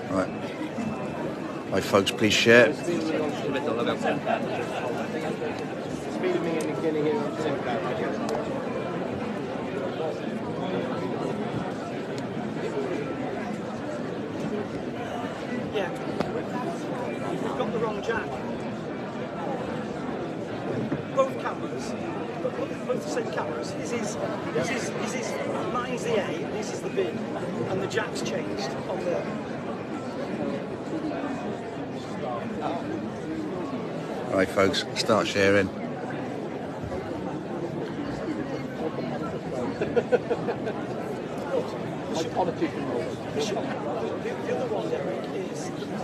Right. Right, folks, please share. Yeah. We've got the wrong jack. Both cameras, both the same cameras. Mine's the A, this is the B, and the jack's changed on the. Right, folks, start sharing.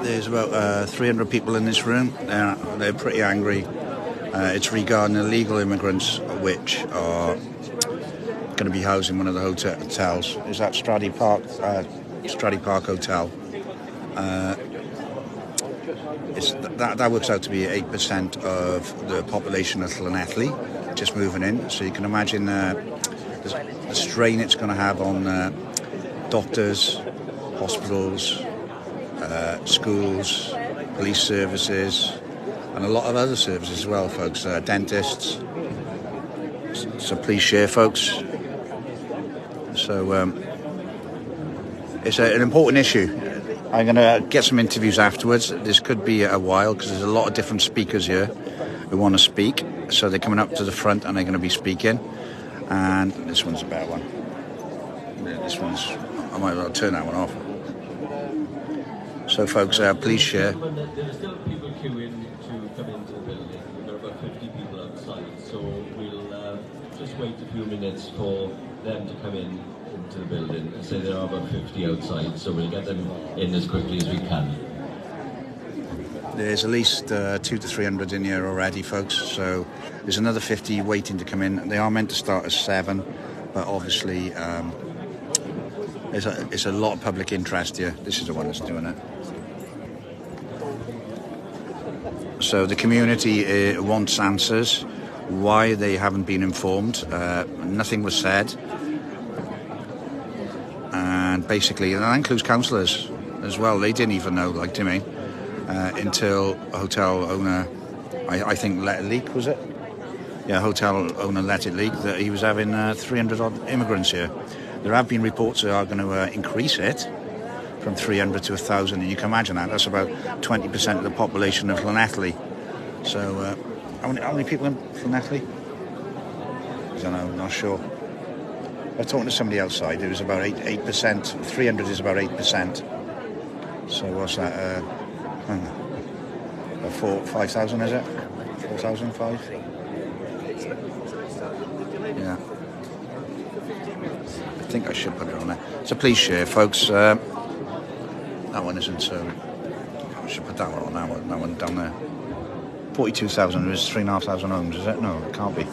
There's about 300 people in this room. They're pretty angry. It's regarding illegal immigrants which are going to be housed in one of the hotels. Is that Straddy Park Hotel? That works out to be 8% of the population of Llanelli just moving in. So you can imagine the strain it's going to have on doctors, hospitals, schools, police services, and a lot of other services as well, folks. Dentists. So please share, folks. So it's an important issue. I'm going to get some interviews afterwards. This could be a while because there's a lot of different speakers here who want to speak. So they're coming up to the front and they're going to be speaking. And this one's a better one. Yeah, this one's... I might as well turn that one off. So, folks, please share. There are still people queuing to come into the building. We've got about 50 people outside. So we'll just wait a few minutes for them to come in to the building. I say there are about 50 outside, so we'll get them in as quickly as we can. There's at least 200 to 300 in here already, folks, so there's another 50 waiting to come in. They are meant to start at 7, but obviously it's a lot of public interest here. This is the one that's doing it. So the community wants answers. Why they haven't been informed. Nothing was said. And basically, and that includes councillors as well. They didn't even know, like to me, until a hotel owner, I think, let it leak, was it? Yeah, hotel owner let it leak that he was having 300 odd immigrants here. There have been reports that are going to increase it from 300 to 1,000, and you can imagine that. That's about 20% of the population of Llanelli. So, how many people in Llanelli? I don't know, not sure. I was talking to somebody outside. It was about 8%. 300 is about 8%. So what's that? 5,000 is it? 4,000, 5? Yeah. I think I should put it on there. So please share, folks. That one isn't so. I should put that one on. That one down there. 42,000 is 3,500 homes, is it? No, it can't be.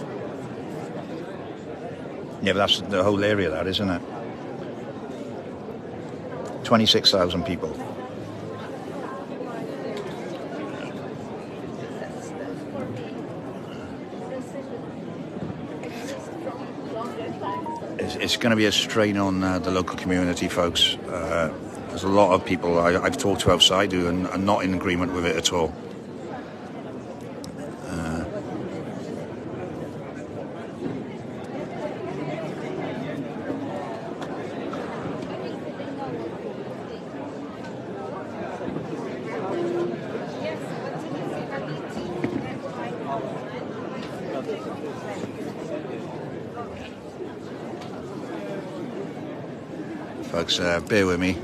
Yeah, but that's the whole area, that, isn't it? 26,000 people. It's going to be a strain on the local community, folks. There's a lot of people I've talked to outside who are not in agreement with it at all. Folks, bear with me.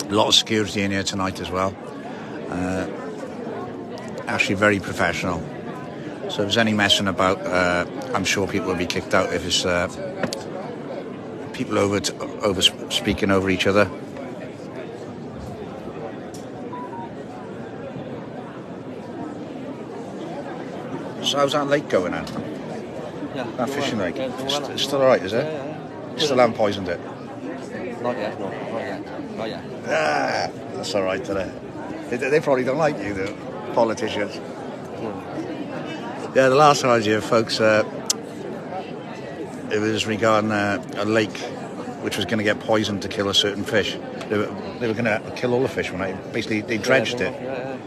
A lot of security in here tonight as well. Actually very professional. So if there's any messing about, I'm sure people will be kicked out if it's people over speaking over each other. So how's that lake going on? Yeah. That fishing lake? Yeah, It's still alright, is it? Yeah. You still haven't poisoned it? Not yet, no, not yet. Ah, that's alright, isn't it? They probably don't like you, the politicians. Yeah, the last time I was here, folks, it was regarding a lake which was going to get poisoned to kill a certain fish. They were going to kill all the fish basically they dredged it. Yeah.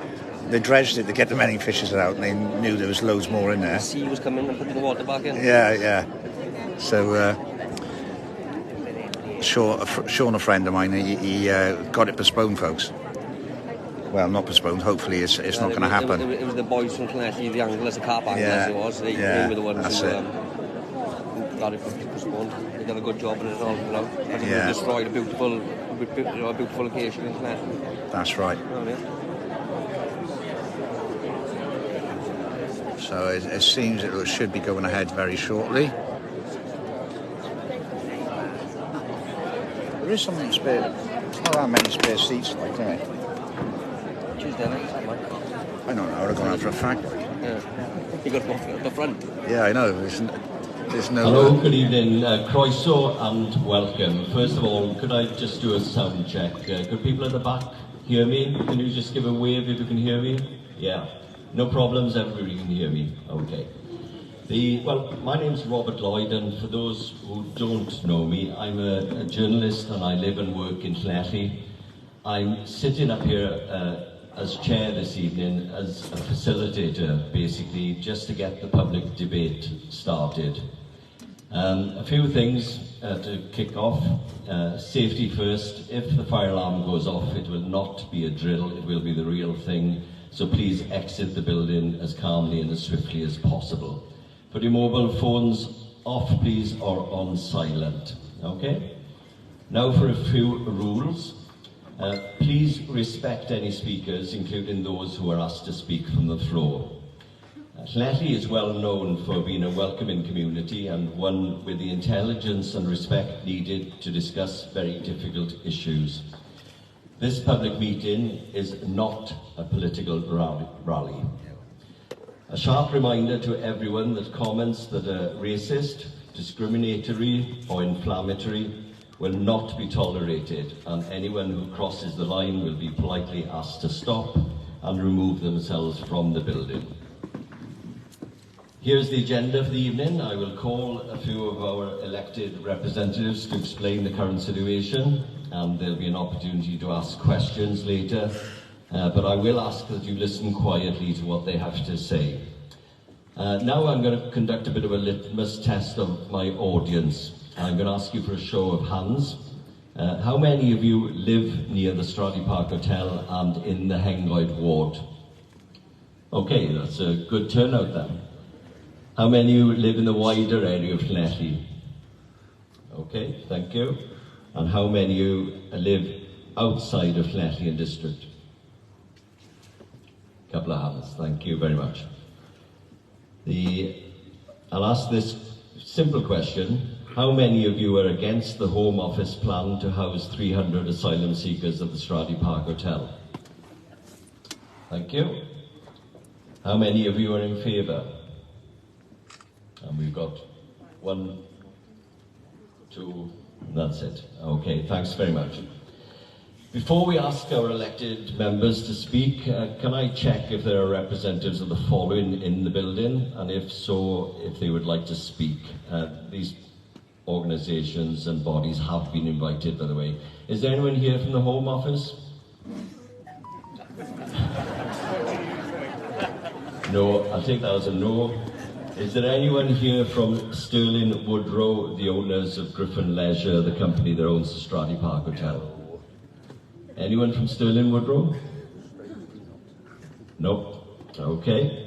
They dredged it to get the many fishes out, and they knew there was loads more in there. The sea was coming and putting the water back in. Yeah. So, Sean, a friend of mine, he got it postponed, folks. Well, not postponed. Hopefully, it's not going to happen. It was the boys from Llanelli, the anglers, the carp anglers. Yeah. It was. They were the ones who got it postponed. They done a good job in it all. You know, I think they destroyed a beautiful location in Llanelli. That's right. You know what I mean? So it seems it should be going ahead very shortly. There is some spare. There's not that many spare seats, like, isn't it? Tuesday night, I don't know. They're going out for a fact. Yeah. You got one at the front. Yeah, I know. There's no. Hello, good evening. Croeso and welcome. First of all, could I just do a sound check? Could people at the back hear me? Can you just give a wave if you can hear me? Yeah. No problems, everybody can hear me. Okay. Well, my name's Robert Lloyd, and for those who don't know me, I'm a journalist and I live and work in Llanelli. I'm sitting up here as chair this evening as a facilitator, basically, just to get the public debate started. A few things to kick off. Safety first. If the fire alarm goes off, it will not be a drill, it will be the real thing. So please exit the building as calmly and as swiftly as possible. Put your mobile phones off, please, or on silent. Okay? Now for a few rules. Please respect any speakers, including those who are asked to speak from the floor. Llanelli is well known for being a welcoming community and one with the intelligence and respect needed to discuss very difficult issues. This public meeting is not a political rally. A sharp reminder to everyone that comments that are racist, discriminatory or inflammatory will not be tolerated, and anyone who crosses the line will be politely asked to stop and remove themselves from the building. Here's the agenda for the evening. I will call a few of our elected representatives to explain the current situation, and there'll be an opportunity to ask questions later, but I will ask that you listen quietly to what they have to say. Now I'm going to conduct a bit of a litmus test of my audience. I'm going to ask you for a show of hands. How many of you live near the Stradey Park Hotel and in the Hengoed ward? Okay, that's a good turnout then. How many of you live in the wider area of Llanelli? Okay, thank you. And how many of you live outside of Llanelli district? A couple of hands, thank you very much. I'll ask this simple question. How many of you are against the Home Office plan to house 300 asylum seekers at the Stradey Park Hotel? Thank you. How many of you are in favour? And we've got 1, 2, that's it. Okay, thanks very much. Before we ask our elected members to speak, can I check if there are representatives of the following in the building, and if so, if they would like to speak. These organisations and bodies have been invited, by the way. Is there anyone here from the Home Office? No, I'll take that as a no. Is there anyone here from Sterling Woodrow, the owners of Griffin Leisure, the company that owns the Stradey Park Hotel? Anyone from Sterling Woodrow? Nope. Okay.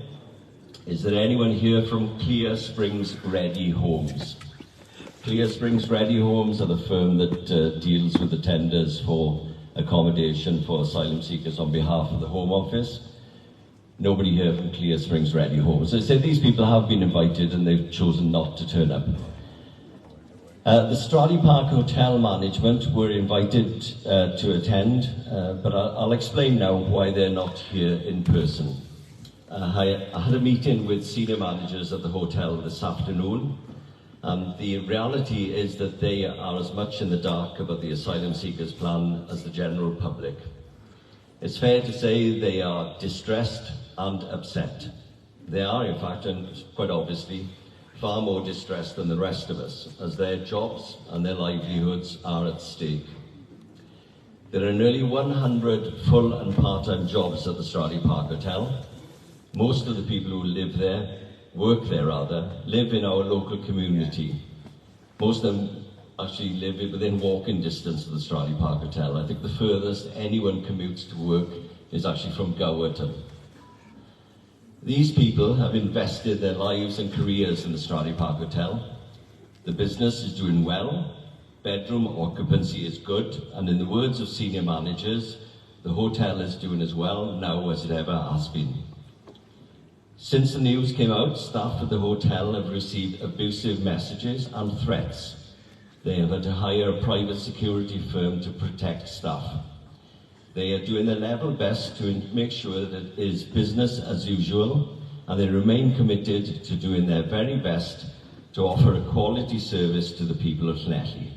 Is there anyone here from Clear Springs Ready Homes? Clear Springs Ready Homes are the firm that deals with the tenders for accommodation for asylum seekers on behalf of the Home Office. nobody here from Clear Springs Ready Homes. As I said, these people have been invited and they've chosen not to turn up. The Stradley Park Hotel management were invited to attend, but I'll explain now why they're not here in person. I had a meeting with senior managers at the hotel this afternoon, and the reality is that they are as much in the dark about the asylum seekers plan as the general public. It's fair to say they are distressed and upset. They are, in fact, and quite obviously, far more distressed than the rest of us, as their jobs and their livelihoods are at stake. There are nearly 100 full and part-time jobs at the Stradley Park Hotel. Most of the people who live there, work there rather, live in our local community. Most of them actually live within walking distance of the Stradley Park Hotel. I think the furthest anyone commutes to work is actually from Gowerton. These people have invested their lives and careers in the Stradley Park Hotel. The business is doing well, bedroom occupancy is good, and in the words of senior managers, the hotel is doing as well now as it ever has been. Since the news came out, staff at the hotel have received abusive messages and threats. They have had to hire a private security firm to protect staff. They are doing their level best to make sure that it is business as usual, and they remain committed to doing their very best to offer a quality service to the people of Llanelli.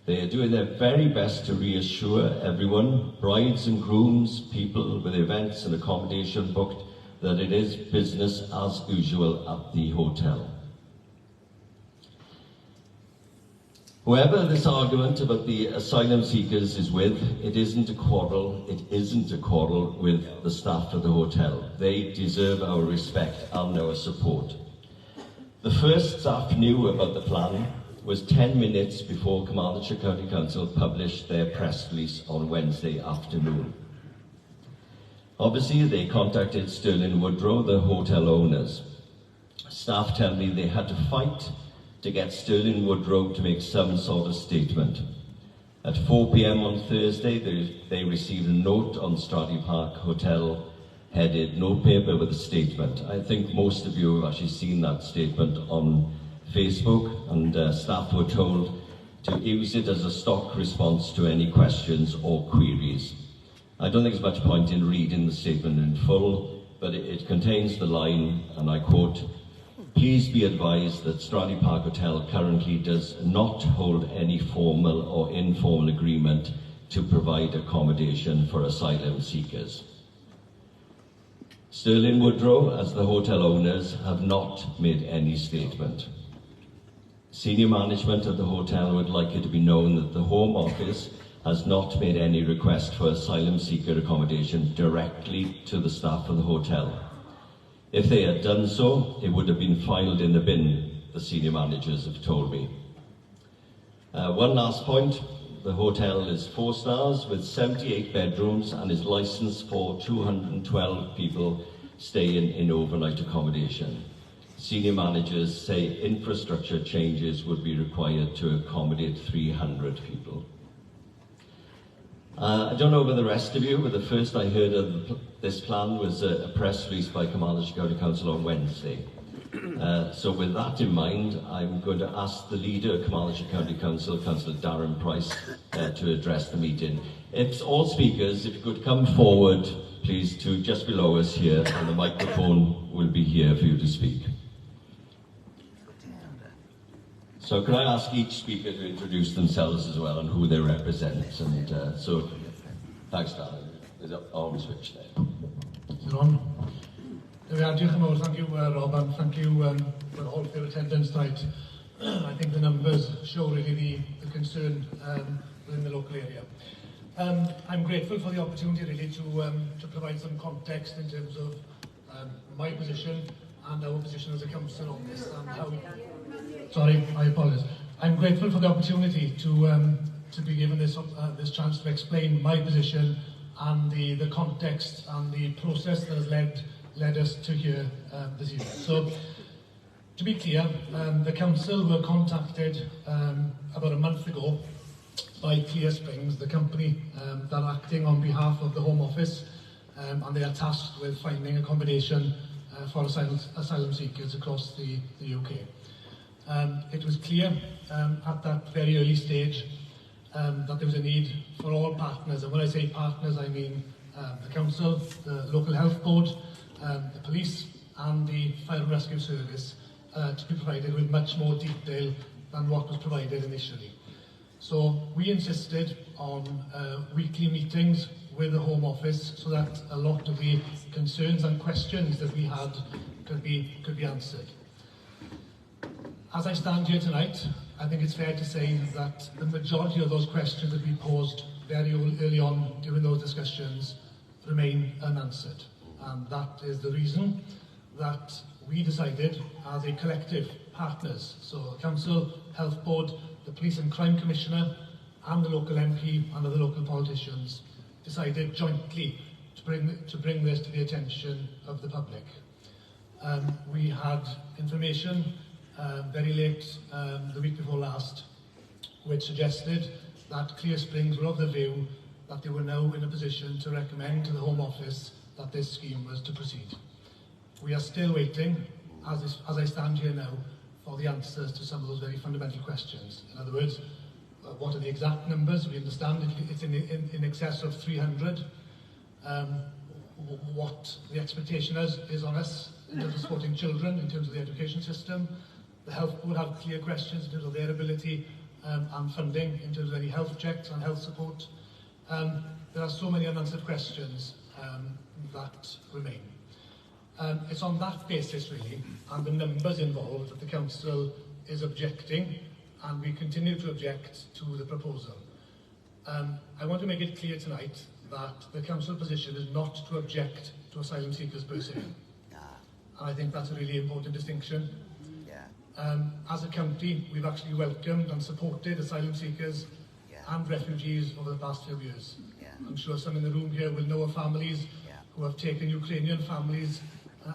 They are doing their very best to reassure everyone, brides and grooms, people with events and accommodation booked, that it is business as usual at the hotel. Whoever this argument about the asylum seekers is with, it isn't a quarrel with the staff at the hotel. They deserve our respect and our support. The first staff knew about the plan was 10 minutes before Carmarthenshire County Council published their press release on Wednesday afternoon. Obviously, they contacted Sterling Woodrow, the hotel owners. Staff tell me they had to fight to get Sterling Woodrow to make some sort of statement. At 4 p.m. on Thursday, they received a note on Stradley Park Hotel headed notepaper with a statement. I think most of you have actually seen that statement on Facebook, and staff were told to use it as a stock response to any questions or queries. I don't think there's much point in reading the statement in full, but it contains the line, and I quote, "Please be advised that Stradley Park Hotel currently does not hold any formal or informal agreement to provide accommodation for asylum seekers." Sterling Woodrow, as the hotel owners, have not made any statement. Senior management at the hotel would like it to be known that the Home Office has not made any request for asylum seeker accommodation directly to the staff of the hotel. If they had done so, it would have been filed in the bin, the senior managers have told me. One last point, the hotel is 4 stars with 78 bedrooms and is licensed for 212 people staying in overnight accommodation. Senior managers say infrastructure changes would be required to accommodate 300 people. I don't know about the rest of you, but the first I heard of this plan was a press release by Carmarthenshire County Council on Wednesday. So with that in mind, I'm going to ask the leader of Carmarthenshire County Council, Councillor Darren Price, to address the meeting. If all speakers, if you could come forward, please, to just below us here, and the microphone will be here for you to speak. So can I ask each speaker to introduce themselves as well and who they represent? And so, thanks, Darren. There's an arm switch there. Is it on? Thank you, Rob, and thank you for all for your attendance tonight. I think the numbers show really the concern within the local area. I'm grateful for the opportunity really to provide some context in terms of my position and our position as a council on this, and how. Sorry, I apologise. I'm grateful for the opportunity to be given this chance to explain my position and the context and the process that has led us to here this evening. So, to be clear, the council were contacted about a month ago by Clear Springs, the company that are acting on behalf of the Home Office and they are tasked with finding accommodation for asylum seekers across the UK. It was clear at that very early stage that there was a need for all partners, and when I say partners I mean the council, the local health board, the police and the fire and rescue service to be provided with much more detail than what was provided initially. So we insisted on weekly meetings with the Home Office so that a lot of the concerns and questions that we had could be answered. As I stand here tonight, I think it's fair to say that the majority of those questions that we posed very early on during those discussions remain unanswered. And that is the reason that we decided as a collective partners, so the Council, Health Board, the Police and Crime Commissioner and the local MP and other local politicians decided jointly to bring this to the attention of the public. We had information very late the week before last which suggested that Clear Springs were of the view that they were now in a position to recommend to the Home Office that this scheme was to proceed. We are still waiting, as I stand here now, for the answers to some of those very fundamental questions. In other words, what are the exact numbers? We understand it's in excess of 300. What the expectation is on us in terms of supporting children, in terms of the education system. The Health Board have clear questions in terms of their ability and funding, in terms of any health checks and health support. There are so many unanswered questions that remain. It's on that basis really, and the numbers involved, that the Council is objecting, and we continue to object to the proposal. I want to make it clear tonight that the Council position is not to object to asylum seekers per se. And I think that's a really important distinction. As a county, we've actually welcomed and supported asylum seekers and refugees over the past few years. I'm sure some in the room here will know of families who have taken Ukrainian families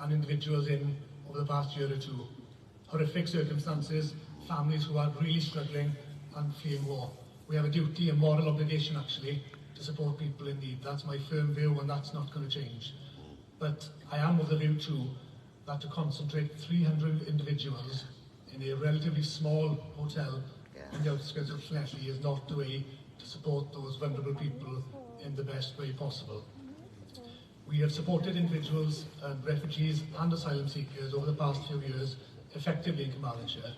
and individuals in over the past year or two. Horrific circumstances, families who are really struggling and fleeing war. We have a duty, a moral obligation actually, to support people in need. That's my firm view, and that's not going to change. But I am of the view too that to concentrate 300 individuals in a relatively small hotel in the outskirts of Llanelli is not the way to support those vulnerable people in the best way possible. We have supported individuals, refugees and asylum seekers over the past few years effectively in Carmarthenshire,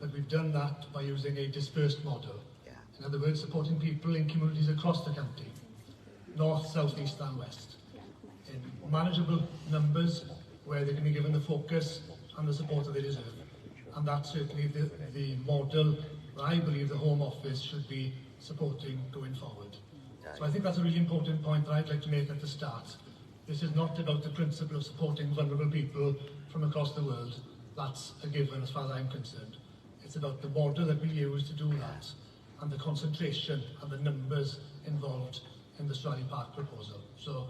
but we've done that by using a dispersed model. In other words, supporting people in communities across the county, north, south, east and west, in manageable numbers where they can be given the focus and the support that they deserve. And that's certainly the model that I believe the Home Office should be supporting going forward. So I think that's a really important point that I'd like to make at the start. This is not about the principle of supporting vulnerable people from across the world. That's a given as far as I'm concerned. It's about the model that we use to do that, and the concentration and the numbers involved in the Stradley Park proposal. So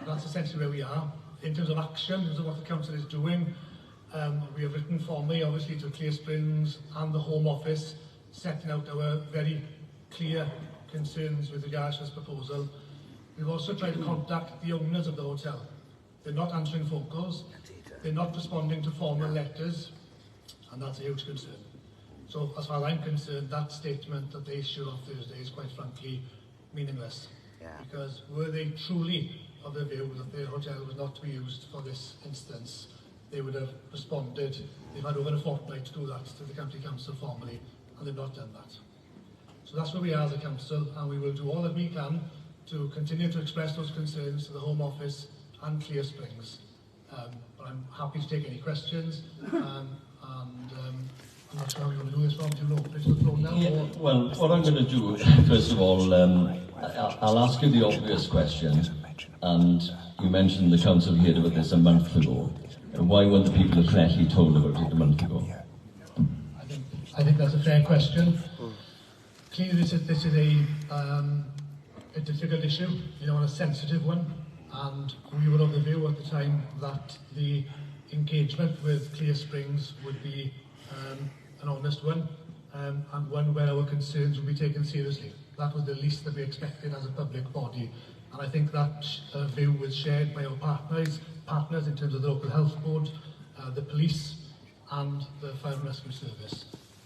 that's essentially where we are. In terms of action, in terms of what the Council is doing, we have written formally, obviously, to Clear Springs and the Home Office, setting out our very clear concerns with regards to this proposal. We've also tried to contact the owners of the hotel. They're not answering phone calls, they're not responding to formal letters, and that's a huge concern. So as far as I'm concerned, that statement that they issued on Thursday is quite frankly meaningless. Because were they truly of the view that their hotel was not to be used for this instance, they would have responded. They've had over a fortnight to do that to the County Council formally, and they've not done that. So that's where we are as a council, and we will do all that we can to continue to express those concerns to the Home Office and Clear Springs. But I'm happy to take any questions, and I'm not sure how you want to do this, Rob. Do you know which the floor now? Yeah, well, what I'm going to do, first of all, I'll ask you the obvious question, and you mentioned the council heard about this a month ago. Why weren't the people of Llanelli told about it a month ago? I think that's a fair question. Clearly, this is a difficult issue, you know, and a sensitive one. And we were of the view at the time that the engagement with Clear Springs would be an honest one, and one where our concerns would be taken seriously. That was the least that we expected as a public body And I think that view was shared by our partners in terms of the local health board, the police and the fire and rescue service.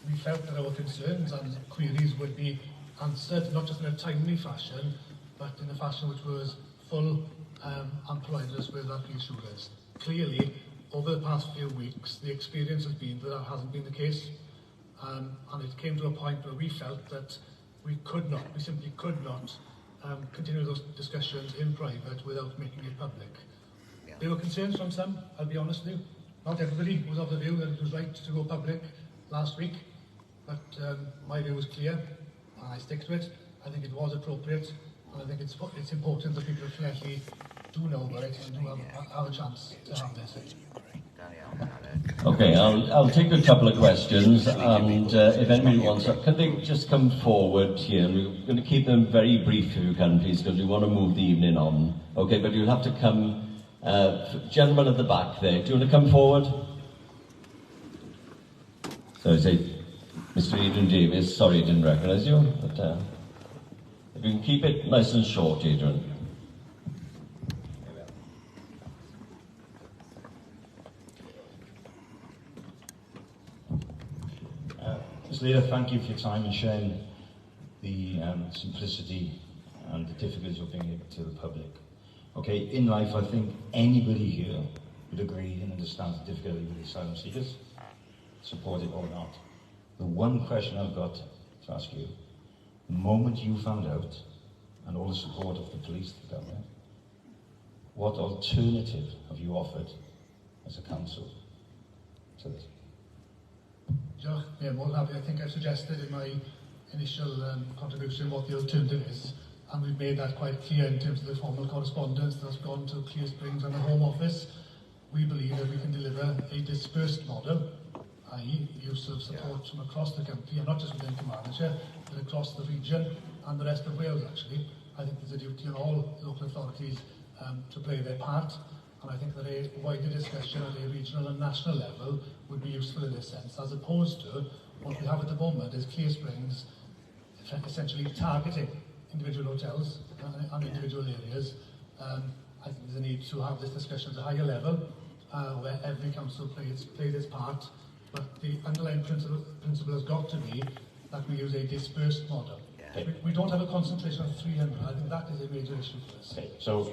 We felt that our concerns and queries would be answered, not just in a timely fashion, but in a fashion which was full and provided us with that reassurance. Clearly, over the past few weeks, the experience has been that hasn't been the case. And it came to a point where we felt that we simply could not continue those discussions in private without making it public. Yeah. There were concerns from some, I'll be honest with you. Not everybody was of the view that it was right to go public last week, but my view was clear, and I stick to it. I think it was appropriate, and I think it's important that people of Llanelli do know about it and do have a chance to have this. Okay, I'll take a couple of questions, and if anybody wants to, can they just come forward here? We're going to keep them very brief if you can, please, because we want to move the evening on. Okay, but you'll have to come, gentleman at the back there, do you want to come forward? So I say, Mr. Adrian Davis, sorry I didn't recognise you, but if you can keep it nice and short, Adrian. Mr. Leader, thank you for your time and sharing the simplicity and the difficulties of bringing it to the public. Okay, in life, I think anybody here would agree and understand the difficulty with asylum seekers, support it or not. The one question I've got to ask you, the moment you found out, and all the support of the police, the government, what alternative have you offered as a council to this? Yeah, more than happy. I think I suggested in my initial contribution what the alternative is, and we've made that quite clear in terms of the formal correspondence that's gone to Clear Springs and the Home Office. We believe that we can deliver a dispersed model, i.e. use of support from across the country, and not just within Carmarthenshire, but across the region and the rest of Wales, actually. I think there's a duty on all local authorities to play their part. And I think that a wider discussion at a regional and national level would be useful in this sense, as opposed to what we have at the moment is Clear Springs essentially targeting individual hotels and individual areas. I think there's a need to have this discussion at a higher level, where every council plays its part, but the underlying principle has got to be that we use a dispersed model. Okay. We don't have a concentration of 300. I think that is a major issue for us. Okay, so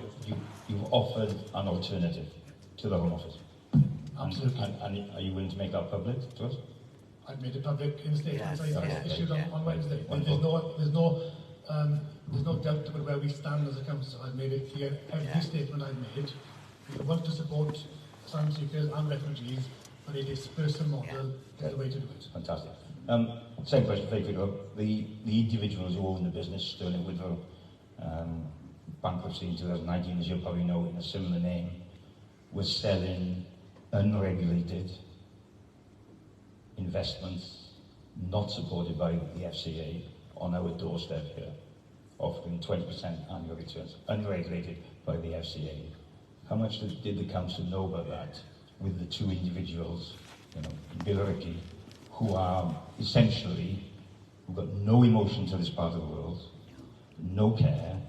you've offered an alternative to the Home Office? Absolutely. And are you willing to make that public to us? I've made it public in the statements I issued on Wednesday. There's no doubt about where we stand as a council. I've made it clear every statement I've made. We want to support asylum seekers and refugees, but a dispersed model is the way to do it. Fantastic. Same question, very quickly. The individuals who own the business, Sterling Woodville, bankruptcy in 2019, as you probably know, in a similar name, was selling unregulated investments not supported by the FCA on our doorstep here, offering 20% annual returns, unregulated by the FCA. How much did the council know about that with the two individuals, in Billericay, who are essentially, who've got no emotion to this part of the world, no care,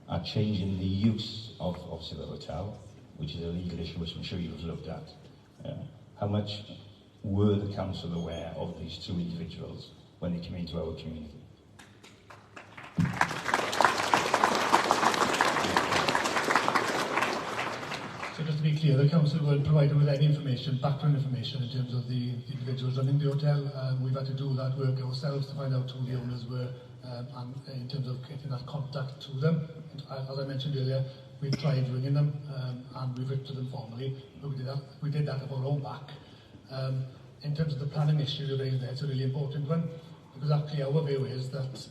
are changing the use of obviously the hotel, which is a legal issue which I'm sure you've looked at. How much were the council aware of these two individuals when they came into our community? So just to be clear, the council will provide with any information, background information in terms of the individuals running the hotel. We've had to do that work ourselves to find out who the owners were, and in terms of getting that contact to them. As I mentioned earlier, we've tried ringing them, and we've written to them formally, but we did that of our own back. In terms of the planning issue you raised there, it's a really important one, because actually our view is that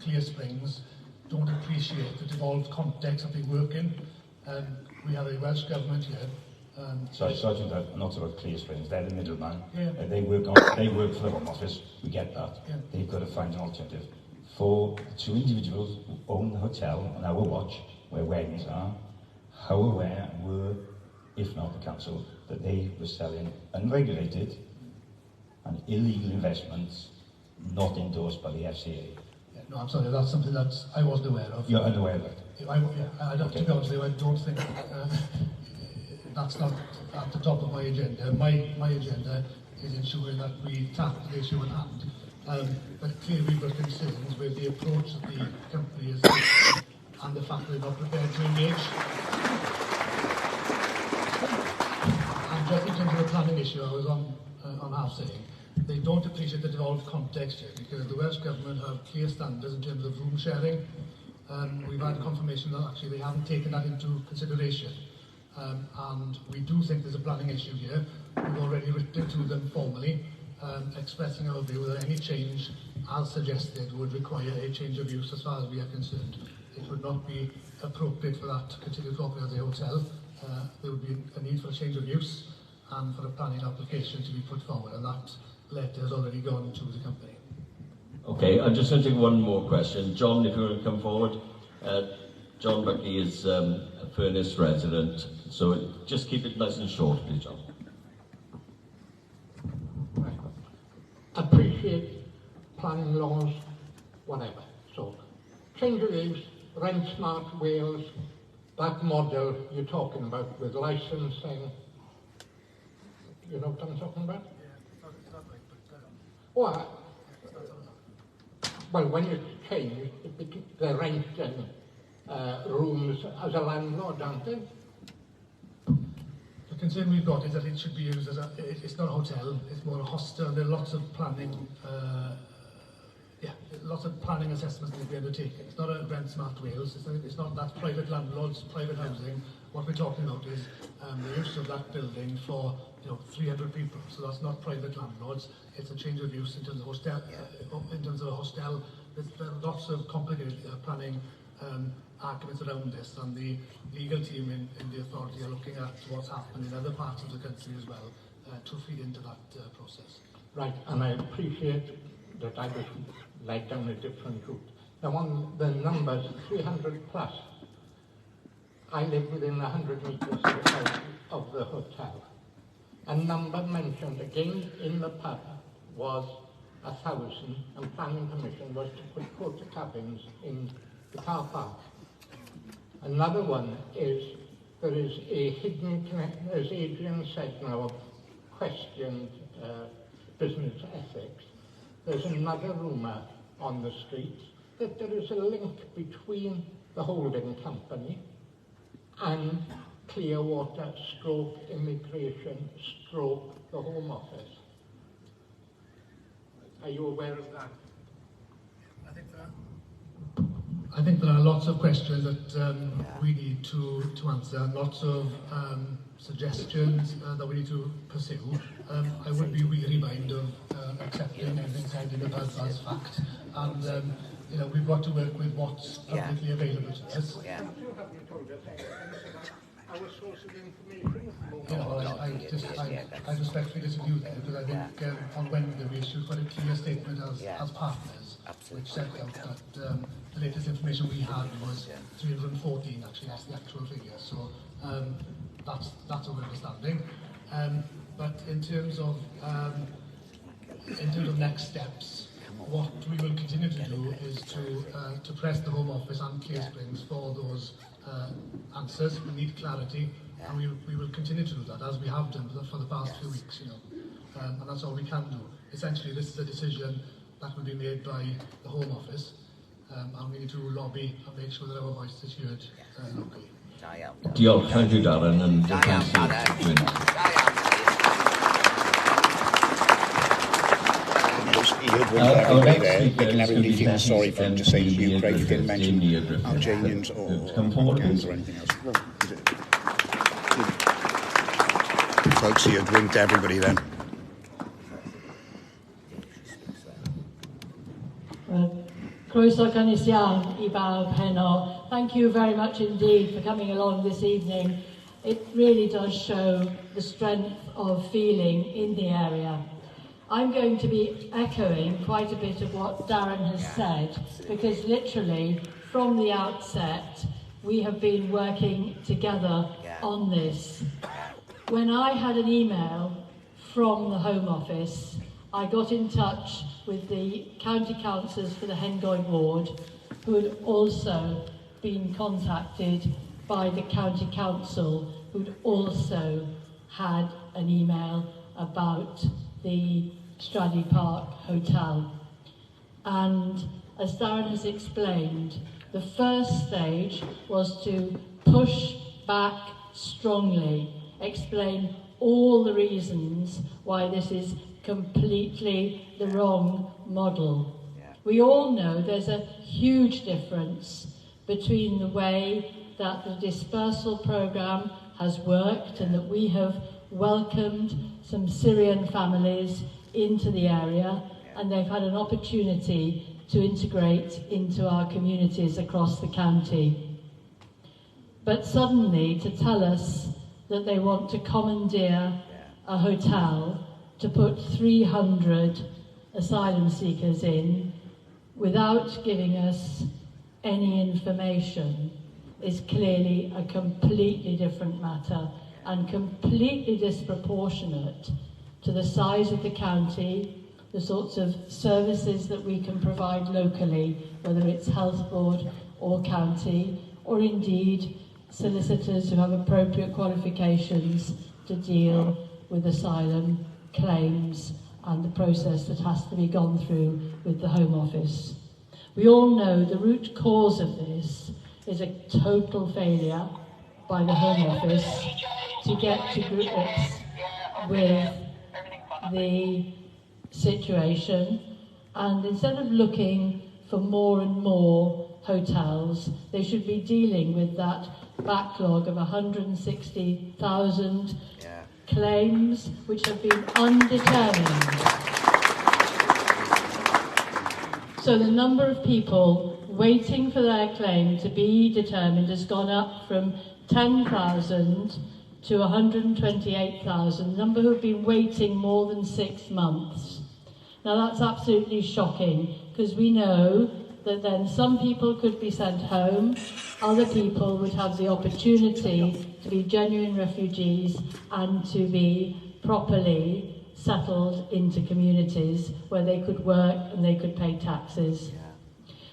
Clear Springs don't appreciate the devolved context that they work in. We have a Welsh government here. Sorry to that, not about Clear Springs, they're the middleman. Yeah. They work for the Home Office, we get that. Yeah. They've got to find an alternative. For the two individuals who own the hotel on our watch, where weddings are, how aware were, if not the council, that they were selling unregulated and illegal investments not endorsed by the FCA? Yeah. No, I'm sorry, that's something that I wasn't aware of. You're unaware of it? To be honest with you, I don't think that's not at the top of my agenda. My agenda is ensuring that we tackle the issue at hand. But clearly we've got concerns with the approach that the company is taking and the fact that they're not prepared to engage. And just in terms of the planning issue, I was on half saying, they don't appreciate the devolved context here because the Welsh Government have clear standards in terms of room sharing. We've had confirmation that actually they haven't taken that into consideration. And we do think there's a planning issue here. We've already written to them formally, expressing our view that any change, as suggested, would require a change of use as far as we are concerned. It would not be appropriate for that to continue to operate as a hotel. There would be a need for a change of use and for a planning application to be put forward, and that letter has already gone to the company. Okay, I'm just going to take one more question. John, if you want to come forward. John Buckley is a Furness resident, so just keep it nice and short, please, John. Right. Appreciate planning laws, whatever. So, change of use, Rent Smart Wales, that model you're talking about with licensing. You know what I'm talking about? Yeah, it's not right, but... Well, when you change, they're renting rooms as a landlord, aren't they? The concern we've got is that it should be used as it's not a hotel, it's more a hostel. There are lots of planning, lots of planning assessments that we undertaken. It's not a Rent Smart Wales, it's not that private landlords, private housing. What we're talking about is the use of that building for 300 people. So that's not private landlords. It's a change of use in terms of hostel. In terms of a hostel, there are lots of complicated planning arguments around this, and the legal team in the authority are looking at what's happened in other parts of the country as well to feed into that process. Right, and I appreciate that I was led down a different route. Now on the numbers, 300 plus, I live within 100 metres of the hotel. A number mentioned again in the pub was 1,000, and planning permission was to put porta cabins in the car park. Another one is there is a hidden connection, as Adrian said now, questioned business ethics. There's another rumour on the streets that there is a link between the holding company and Clearwater stroke immigration stroke the Home Office. Are you aware of that? I think there are lots of questions that we need to answer, lots of suggestions that we need to pursue. I would be weary mind of accepting everything said in the buzz as fact, and we've got to work with what's publicly available to us. Our source of information. I respectfully disagree there, because I think on Wednesday we issued quite a clear statement as partners, which set out that the latest information we had was 314, actually, that's the actual figure. So that's our understanding. But in terms of next steps, what we will continue to do is to press the Home Office and Clear Springs for those answers. We need clarity, and we will continue to do that as we have done for the past few weeks, and that's all we can do. Essentially, this is a decision that will be made by the Home Office, and we need to lobby and make sure that our voice is heard locally. Diolch, thank you, Darren, and thank you. He can never really feel sorry for him to say to you, Craig, you didn't mention Algerians or Afghans or anything else. Folks, he had winked everybody then. Croeso gynnes iawn I bawb heno. Thank you very much indeed for coming along this evening. It really does show the strength of feeling in the area. I'm going to be echoing quite a bit of what Darren has said, because literally from the outset we have been working together on this. When I had an email from the Home Office I got in touch with the county councillors for the Hengoed ward, who had also been contacted by the county council, who'd also had an email about the Stradley Park Hotel. And as Darren has explained, the first stage was to push back strongly, explain all the reasons why this is completely the wrong model. We all know there's a huge difference between the way that the dispersal programme has worked and that we have welcomed some Syrian families into the area, and they've had an opportunity to integrate into our communities across the county. But suddenly to tell us that they want to commandeer a hotel to put 300 asylum seekers in without giving us any information is clearly a completely different matter and completely disproportionate to the size of the county, the sorts of services that we can provide locally, whether it's health board or county, or indeed solicitors who have appropriate qualifications to deal with asylum claims and the process that has to be gone through with the Home Office. We all know the root cause of this is a total failure by the Home Office to get to grips with the situation, and instead of looking for more and more hotels, they should be dealing with that backlog of 160,000 claims which have been undetermined. So the number of people waiting for their claim to be determined has gone up from 10,000 to 128,000, a number who have been waiting more than 6 months. Now that's absolutely shocking, because we know that then some people could be sent home, other people would have the opportunity to be genuine refugees and to be properly settled into communities where they could work and they could pay taxes.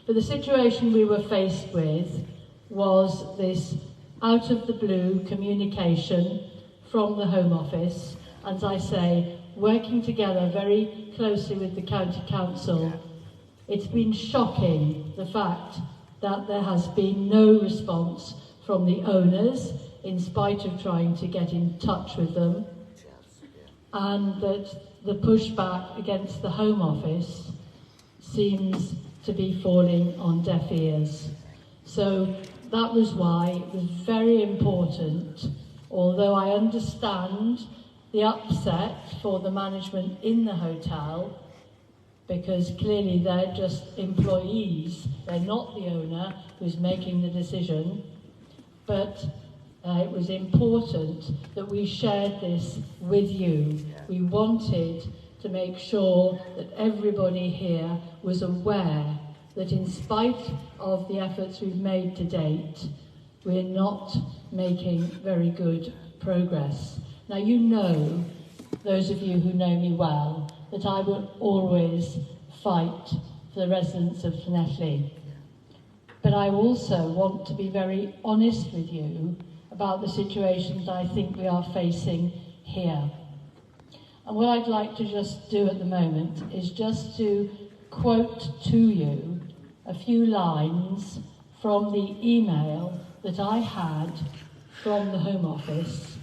But the situation we were faced with was this out of the blue communication from the Home Office, as I say, working together very closely with the County Council. It's been shocking, the fact that there has been no response from the owners, in spite of trying to get in touch with them, and that the pushback against the Home Office seems to be falling on deaf ears. So that was why it was very important, although I understand the upset for the management in the hotel, because clearly they're just employees, they're not the owner who's making the decision, but it was important that we shared this with you. We wanted to make sure that everybody here was aware that in spite of the efforts we've made to date, we're not making very good progress. Now, you know, those of you who know me well, that I will always fight for the residents of Llanelli. But I also want to be very honest with you about the situations I think we are facing here. And what I'd like to just do at the moment is just to quote to you a few lines from the email that I had from the Home Office,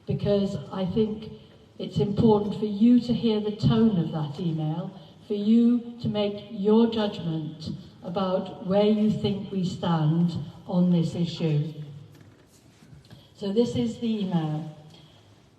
because I think it's important for you to hear the tone of that email, for you to make your judgment about where you think we stand on this issue. So this is the email,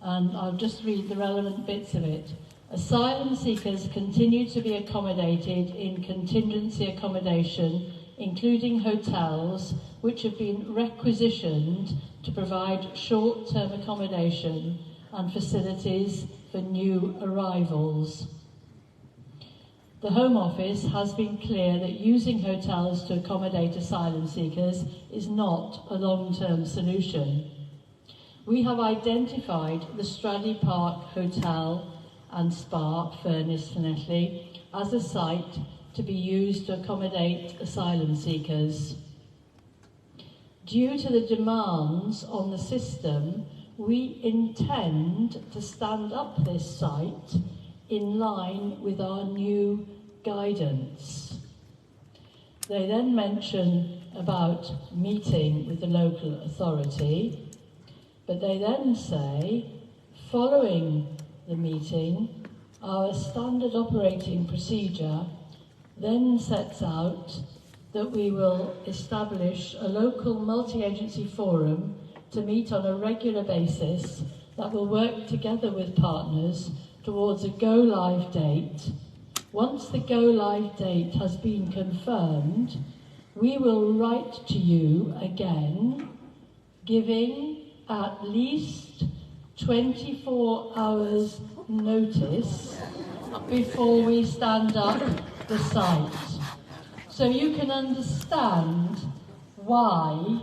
and I'll just read the relevant bits of it. Asylum seekers continue to be accommodated in contingency accommodation, including hotels, which have been requisitioned to provide short-term accommodation and facilities for new arrivals. The Home Office has been clear that using hotels to accommodate asylum seekers is not a long-term solution. We have identified the Stradley Park Hotel and Spa, Furness, Llanelli, as a site to be used to accommodate asylum seekers. Due to the demands on the system, we intend to stand up this site in line with our new guidance. They then mention about meeting with the local authority, but they then say, following the meeting, our standard operating procedure then sets out that we will establish a local multi-agency forum to meet on a regular basis that will work together with partners towards a go-live date. Once the go-live date has been confirmed, we will write to you again, giving at least 24 hours notice before we stand up the site. So you can understand why,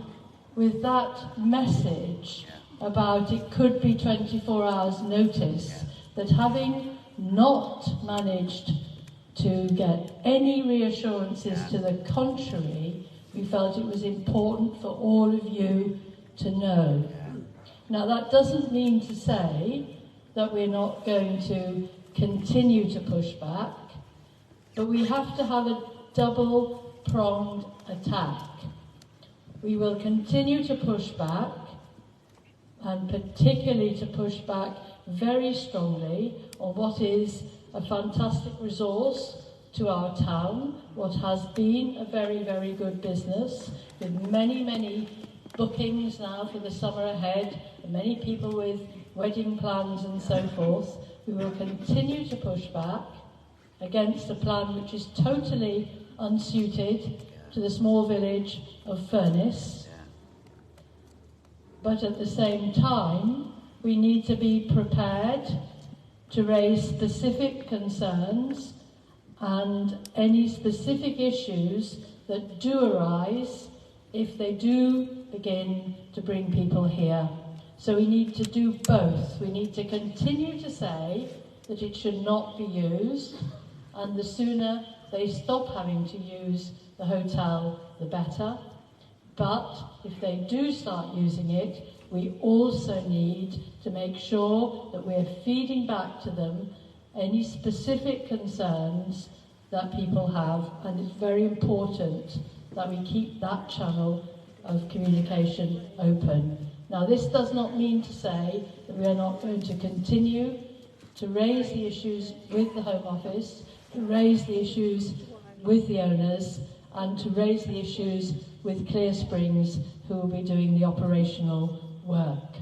with that message about it could be 24 hours notice, that having not managed to get any reassurances to the contrary, we felt it was important for all of you to know. Now, that doesn't mean to say that we're not going to continue to push back, but we have to have a double-pronged attack. We will continue to push back, and particularly to push back very strongly on what is a fantastic resource to our town, what has been a very, very good business, with many, many bookings now for the summer ahead, and many people with wedding plans and so forth. We will continue to push back against a plan which is totally unsuited to the small village of Furness. But at the same time, we need to be prepared to raise specific concerns and any specific issues that do arise if they do begin to bring people here. So we need to do both. We need to continue to say that it should not be used, and the sooner they stop having to use the hotel, the better. But if they do start using it, we also need to make sure that we're feeding back to them any specific concerns that people have, and it's very important that we keep that channel of communication open. Now, this does not mean to say that we are not going to continue to raise the issues with the Home Office, to raise the issues with the owners, and to raise the issues with Clear Springs, who will be doing the operational work.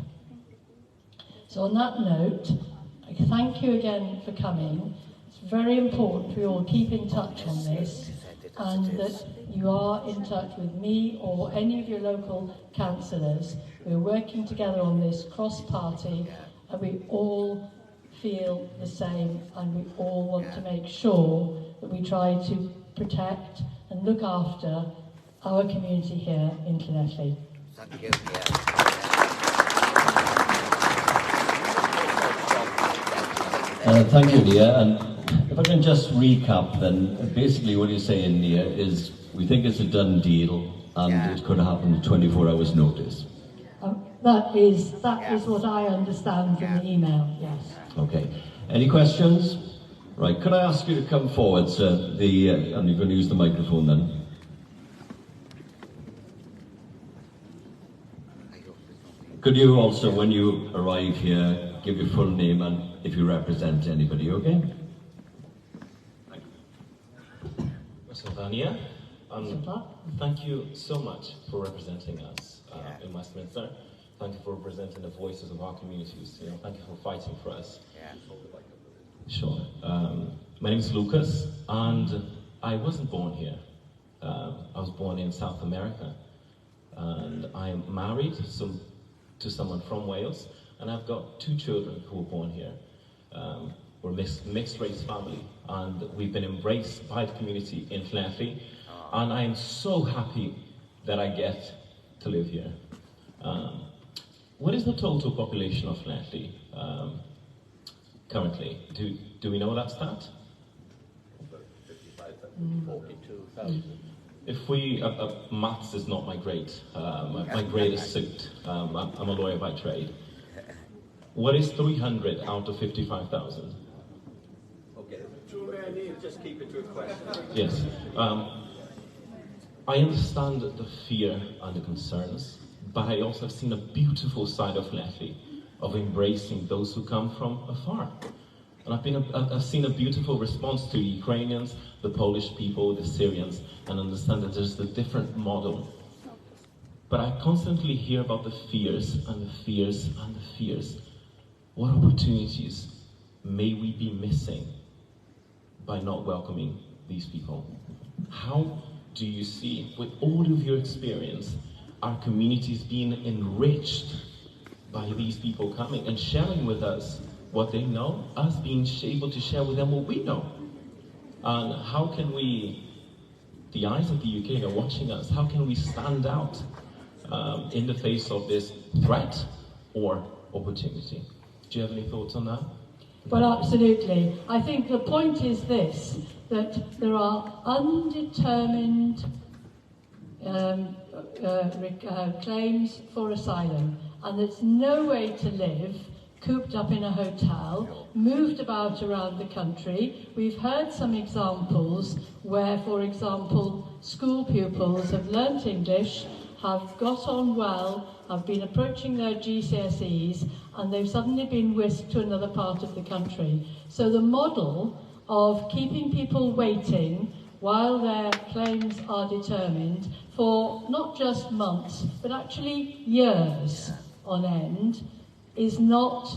So on that note, I thank you again for coming. It's very important we all keep in touch on this, and that you are in touch with me or any of your local councillors. We're working together on this cross-party, and we all feel the same, and we all want to make sure that we try to protect and look after our community here in Llanelli. Thank you. Thank you, Nia. And if I can just recap, then basically what you're saying, Nia, is we think it's a done deal, and it could happen in 24 hours' notice. That is what I understand from the email. Yes. Okay. Any questions? Right. Could I ask you to come forward, sir? And you're going to use the microphone then. Could you also, when you arrive here, give your full name and if you represent anybody, okay? Thank you. Sylvania, thank you so much for representing us in Westminster. Thank you for representing the voices of our communities. Thank you for fighting for us. Sure. My name is Lucas, and I wasn't born here. I was born in South America, and I am married to someone from Wales, and I've got 2 children who were born here. We're a mixed race family, and we've been embraced by the community in Llanelli, and I am so happy that I get to live here. What is the total population of Llanelli? currently. Do we know that stat? 42,000. If we, maths is not my my greatest suit. I'm a lawyer by trade. What is 300 out of 55,000? Okay, too many, just keep it to a question. Yes. I understand the fear and the concerns, but I also have seen a beautiful side of Llanelli, of embracing those who come from afar. And I've seen a beautiful response to Ukrainians, the Polish people, the Syrians, and understand that there's a different model. But I constantly hear about the fears and the fears and the fears. What opportunities may we be missing by not welcoming these people? How do you see, with all of your experience, our communities being enriched by these people coming and sharing with us what they know, us being able to share with them what we know? And how can we, the eyes of the UK are watching us, how can we stand out in the face of this threat or opportunity? Do you have any thoughts on that? Well, absolutely. I think the point is this, that there are undetermined claims for asylum, and there's no way to live cooped up in a hotel, moved about around the country. We've heard some examples where, for example, school pupils have learnt English, have got on well, have been approaching their GCSEs, and they've suddenly been whisked to another part of the country. So the model of keeping people waiting while their claims are determined for not just months, but actually years on end, is not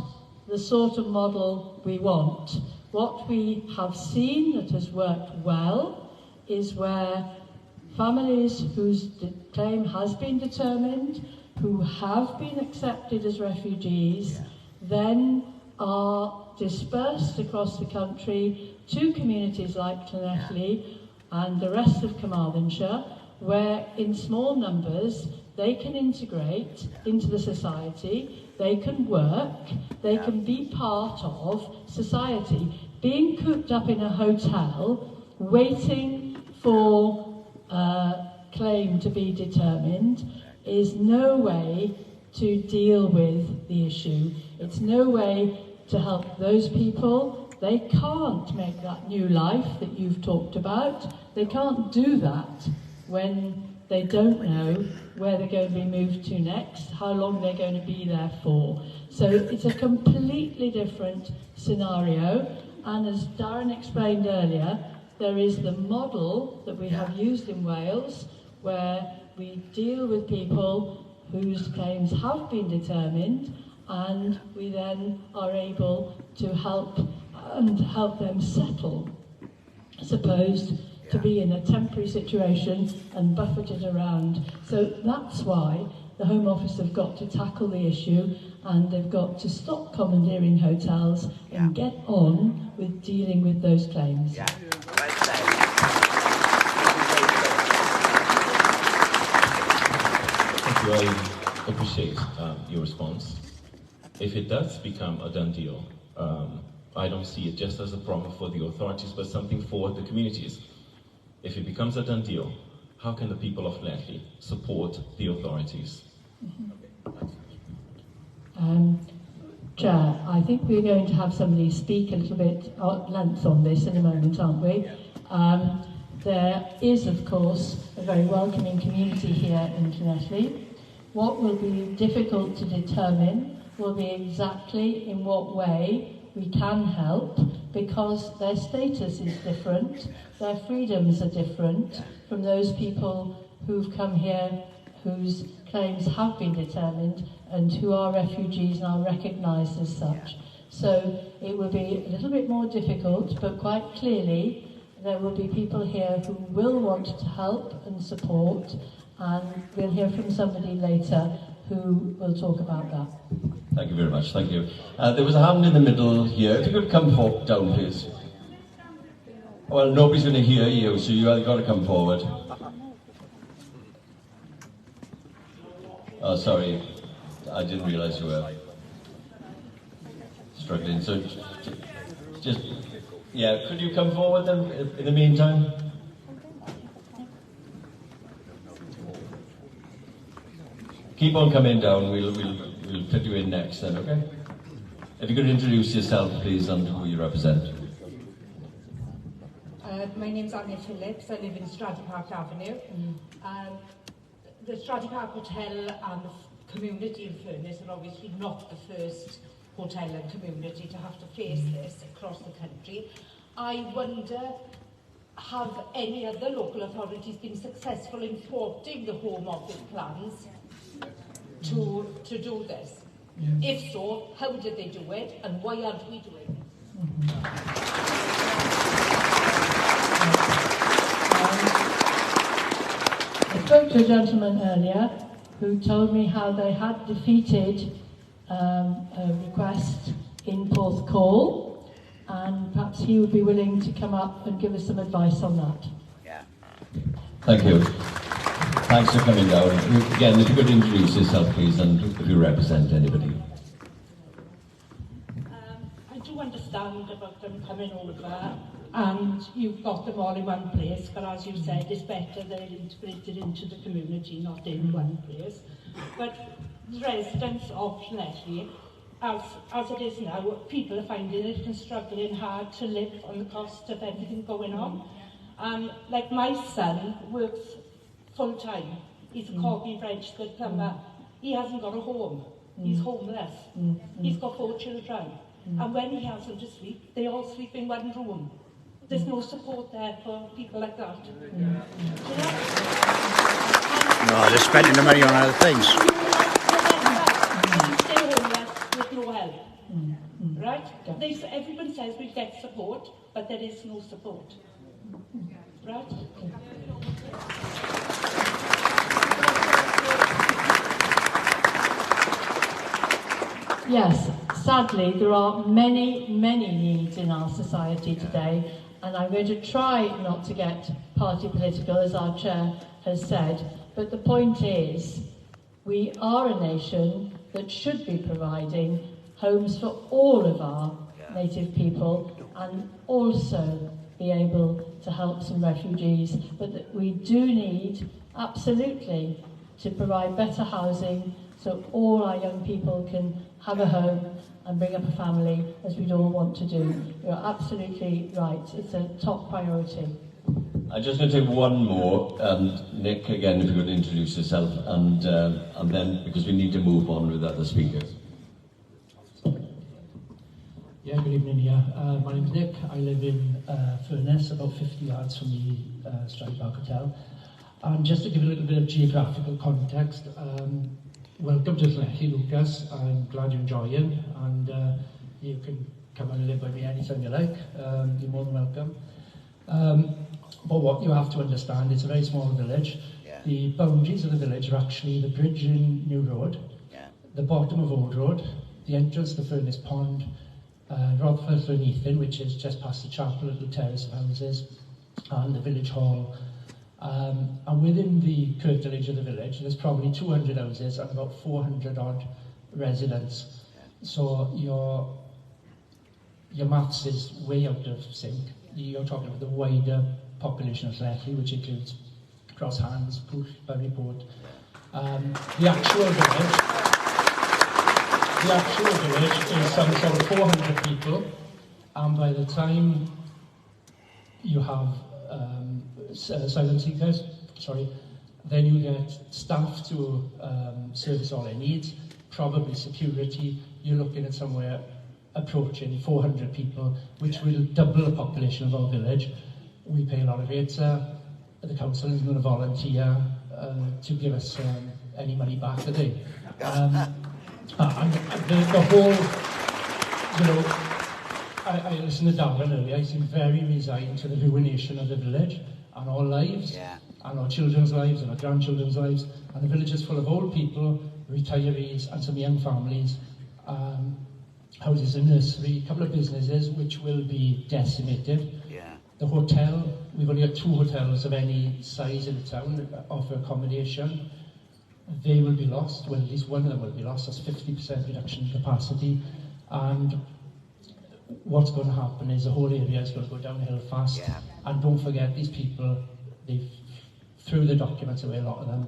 the sort of model we want. What we have seen that has worked well is where families whose claim has been determined, who have been accepted as refugees, then are dispersed across the country to communities like Llanelli and the rest of Carmarthenshire, where in small numbers they can integrate into the society, they can work, they can be part of society. Being cooped up in a hotel, waiting for a claim to be determined, is no way to deal with the issue. It's no way to help those people. They can't make that new life that you've talked about. They can't do that when they don't know where they're going to be moved to next, how long they're going to be there for. So it's a completely different scenario. And as Darren explained earlier, there is the model that we have used in Wales, where we deal with people whose claims have been determined, and we then are able to help them settle, as opposed to be in a temporary situation and buffeted around. So that's why the Home Office have got to tackle the issue, and they've got to stop commandeering hotels and get on with dealing with those claims. Thank you. I appreciate your response. If it does become a done deal, I don't see it just as a problem for the authorities, but something for the communities. If it becomes a done deal, how can the people of Llanelli support the authorities? Chair, I think we're going to have somebody speak a little bit at length on this in a moment, aren't we? There is, of course, a very welcoming community here in Llanelli. What will be difficult to determine will be exactly in what way we can help, because their status is different, their freedoms are different from those people who've come here whose claims have been determined and who are refugees and are recognised as such. So it will be a little bit more difficult, but quite clearly there will be people here who will want to help and support, and we'll hear from somebody later who will talk about that. Thank you very much, thank you. There was a hand in the middle here. If you could come down, please. Well, nobody's going to hear you, so you've got to come forward. Oh, sorry, I didn't realise you were struggling. So just, yeah, could you come forward then in the meantime? Keep on coming down, we'll fit you in next then, okay? If you could introduce yourself, please, and who you represent. My name's Annie Phillips, I live in Stratty Park Avenue. The Stratty Park Hotel and the community in Furness are obviously not the first hotel and community to have to face this across the country. I wonder, have any other local authorities been successful in thwarting the Home Office plans to do this? Yeah. If so, how did they do it, and why aren't we doing it? I spoke to a gentleman earlier who told me how they had defeated a request in Porthcawl, and perhaps he would be willing to come up and give us some advice on that. Yeah. Thank you. Thanks for coming down. Again, if you could introduce yourself, please, and if you represent anybody. I do understand about them coming over, and you've got them all in one place, but as you said, it's better they're integrated into the community, not in one place. But the residents of Llanelli, as it is now, people are finding it and struggling hard to live on the cost of everything going on. Like my son works full-time. He's a Corby registered plumber. He hasn't got a home. He's homeless. He's got 4 children. And when he has them to sleep, they all sleep in one room. There's no support there for people like that. No, they're spending the money on other things. You stay homeless with no help. Right? Everyone says we get support, but there is no support. Right? Yes, sadly, there are many, many needs in our society today, and I'm going to try not to get party political, as our chair has said, but the point is, we are a nation that should be providing homes for all of our native people, and also be able to help some refugees, but that we do need, absolutely, to provide better housing so all our young people can have a home and bring up a family, as we'd all want to do. You're absolutely right. It's a top priority. I'm just going to take one more, and Nick, again, if you could introduce yourself, and then, because we need to move on with other speakers. Yeah, good evening, yeah. My name's Nick. I live in Furness, about 50 yards from the Stratty Park Hotel. And just to give a little bit of geographical context, welcome to Llanelli, Lucas. I'm glad you're enjoying, and you can come and live with me anytime you like. You're more than welcome. But what you have to understand, it's a very small village. Yeah. The boundaries of the village are actually the bridge in New Road, the bottom of Old Road, the entrance to Furness Pond, Rodford Llanethan, which is just past the chapel, little terrace of houses, and the village hall. And within the curtilage of the village, there's probably 200 houses and about 400 odd residents. So your maths is way out of sync. You're talking about the wider population of Llanelli, which includes Cross Hands, Pwll, Buryport. The actual village is some sort of 400 people, and by the time you have asylum seekers, then you get staff to service all their needs, probably security. You're looking at somewhere approaching 400 people, which will double the population of our village. We pay a lot of rates. The council is going to volunteer to give us any money back today. And the whole, I listened to Darren earlier. He seemed very resigned to the ruination of the village and our lives, and our children's lives, and our grandchildren's lives. And the village is full of old people, retirees, and some young families. Houses and nursery, a couple of businesses which will be decimated. The hotel, we've only got 2 hotels of any size in the town that offer accommodation. They will be lost, well, at least one of them will be lost. That's 50% reduction in capacity. And what's going to happen is the whole area is going to go downhill fast. Yeah. And don't forget, these people, they've threw the documents away, a lot of them.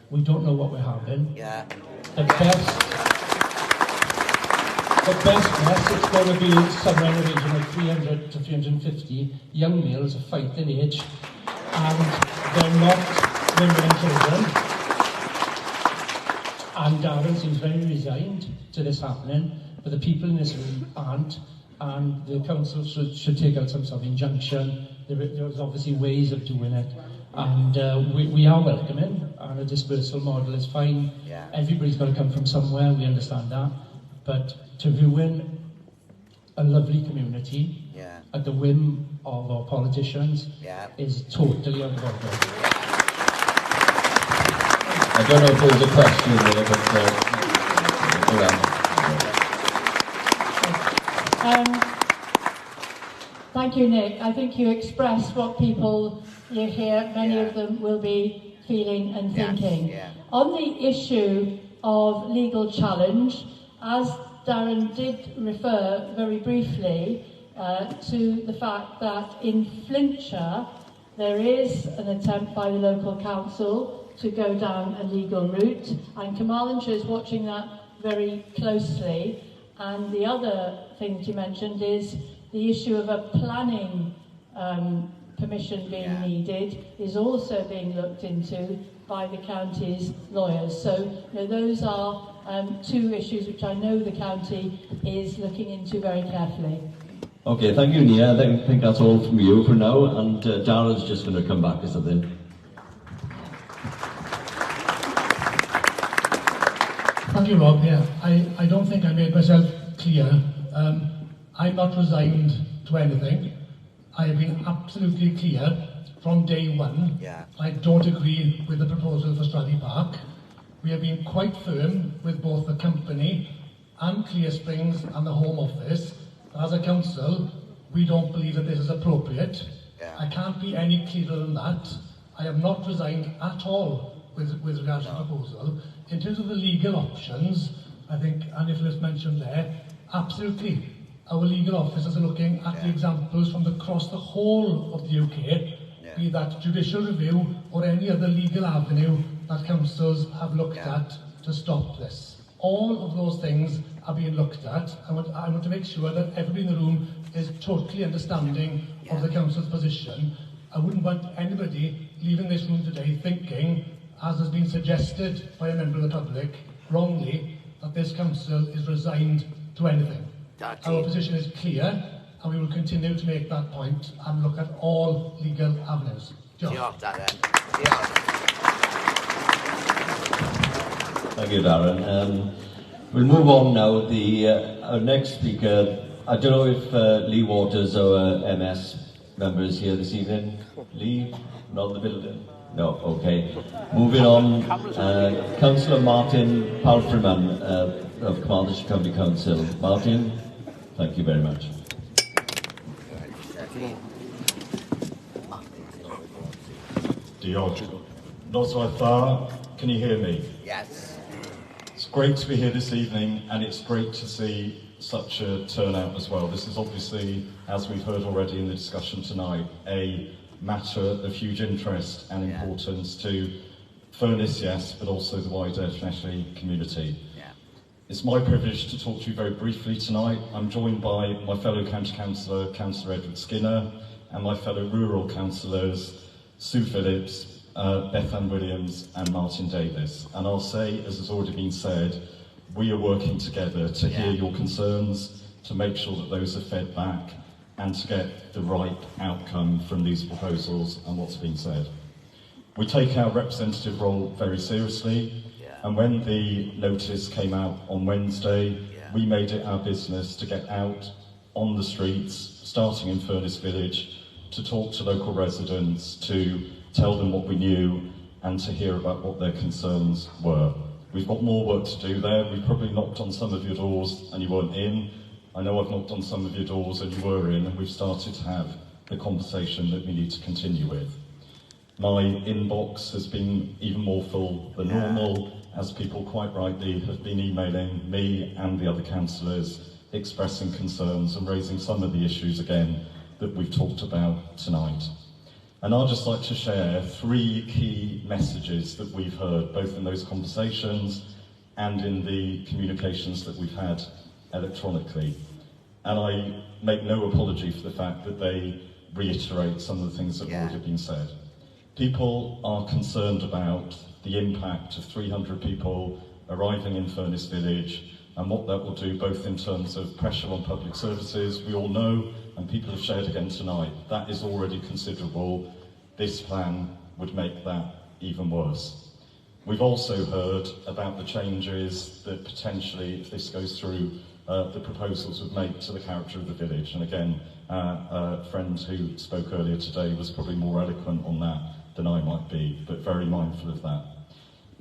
We don't know what we're having. Yeah. The best guess, it's going to be somewhere in the region of 300 to 350 young males of fighting age, and they're not women and children. And Darren seems very resigned to this happening, but the people in this room aren't, and the council should take out some sort of injunction. There's obviously ways of doing it, and we are welcoming, and a dispersal model is fine. Yeah. Everybody's got to come from somewhere, we understand that, but to ruin a lovely community at the whim of our politicians is totally out of order. I don't know if there was a question there, but Thank you, Nick. I think you expressed what people you hear, many of them will be feeling and thinking. On the issue of legal challenge, as Darren did refer very briefly to the fact that in Flintshire there is an attempt by the local council to go down a legal route, and Carmarthenshire is watching that very closely. And the other thing that you mentioned is the issue of a planning permission being needed is also being looked into by the county's lawyers. So those are two issues which I know the county is looking into very carefully. Okay, thank you, Nia. I think that's all from you for now, and Darren's just going to come back with something. Thank you, Rob. Yeah, I don't think I made myself clear. I'm not resigned to anything. I have been absolutely clear from day one. I don't agree with the proposal for Stradey Park. We have been quite firm with both the company and Clear Springs and the Home Office. As a council, we don't believe that this is appropriate. I can't be any clearer than that. I have not resigned at all with regards to the proposal. In terms of the legal options, I think, and if it's mentioned there, absolutely. Our legal officers are looking at the examples from across the whole of the UK, be that judicial review or any other legal avenue that councils have looked at to stop this. All of those things are being looked at. I want to make sure that everybody in the room is totally understanding of the council's position. I wouldn't want anybody leaving this room today thinking, as has been suggested by a member of the public, wrongly, that this council is resigned to anything. Our position is clear, and we will continue to make that point and look at all legal avenues. Thank you, Darren. We'll move on now. Our next speaker, I don't know if Lee Waters, our MS member, is here this evening. Lee, not in the building? No, okay. Moving on, Councillor Martin Palfreyman of Carmarthenshire County Council. Martin, thank you very much. Diolch. Noswaith, can you hear me? Yes. It's great to be here this evening, and it's great to see such a turnout as well. This is obviously, as we've heard already in the discussion tonight, a matter of huge interest and importance to Furness, yes, but also the wider Llanelli community. It's my privilege to talk to you very briefly tonight. I'm joined by my fellow county councillor, Councillor Edward Skinner, and my fellow rural councillors, Sue Phillips, Beth Ann Williams and Martin Davis. And I'll say, as has already been said, we are working together to hear your concerns, to make sure that those are fed back, and to get the right outcome from these proposals and what's been said. We take our representative role very seriously, and when the notice came out on Wednesday, we made it our business to get out on the streets, starting in Furness Village, to talk to local residents, to tell them what we knew, and to hear about what their concerns were. We've got more work to do there. We probably knocked on some of your doors and you weren't in. I know I've knocked on some of your doors and you were in, and we've started to have the conversation that we need to continue with. My inbox has been even more full than normal, as people quite rightly have been emailing me and the other councillors expressing concerns and raising some of the issues again that we've talked about tonight. And I'd just like to share 3 key messages that we've heard, both in those conversations and in the communications that we've had electronically. And I make no apology for the fact that they reiterate some of the things that have already been said. People are concerned about the impact of 300 people arriving in Furness Village and what that will do both in terms of pressure on public services. We all know, and people have shared again tonight, that is already considerable. This plan would make that even worse. We've also heard about the changes that potentially, if this goes through, the proposals would make to the character of the village. And again, a friend who spoke earlier today was probably more eloquent on that than I might be, but very mindful of that.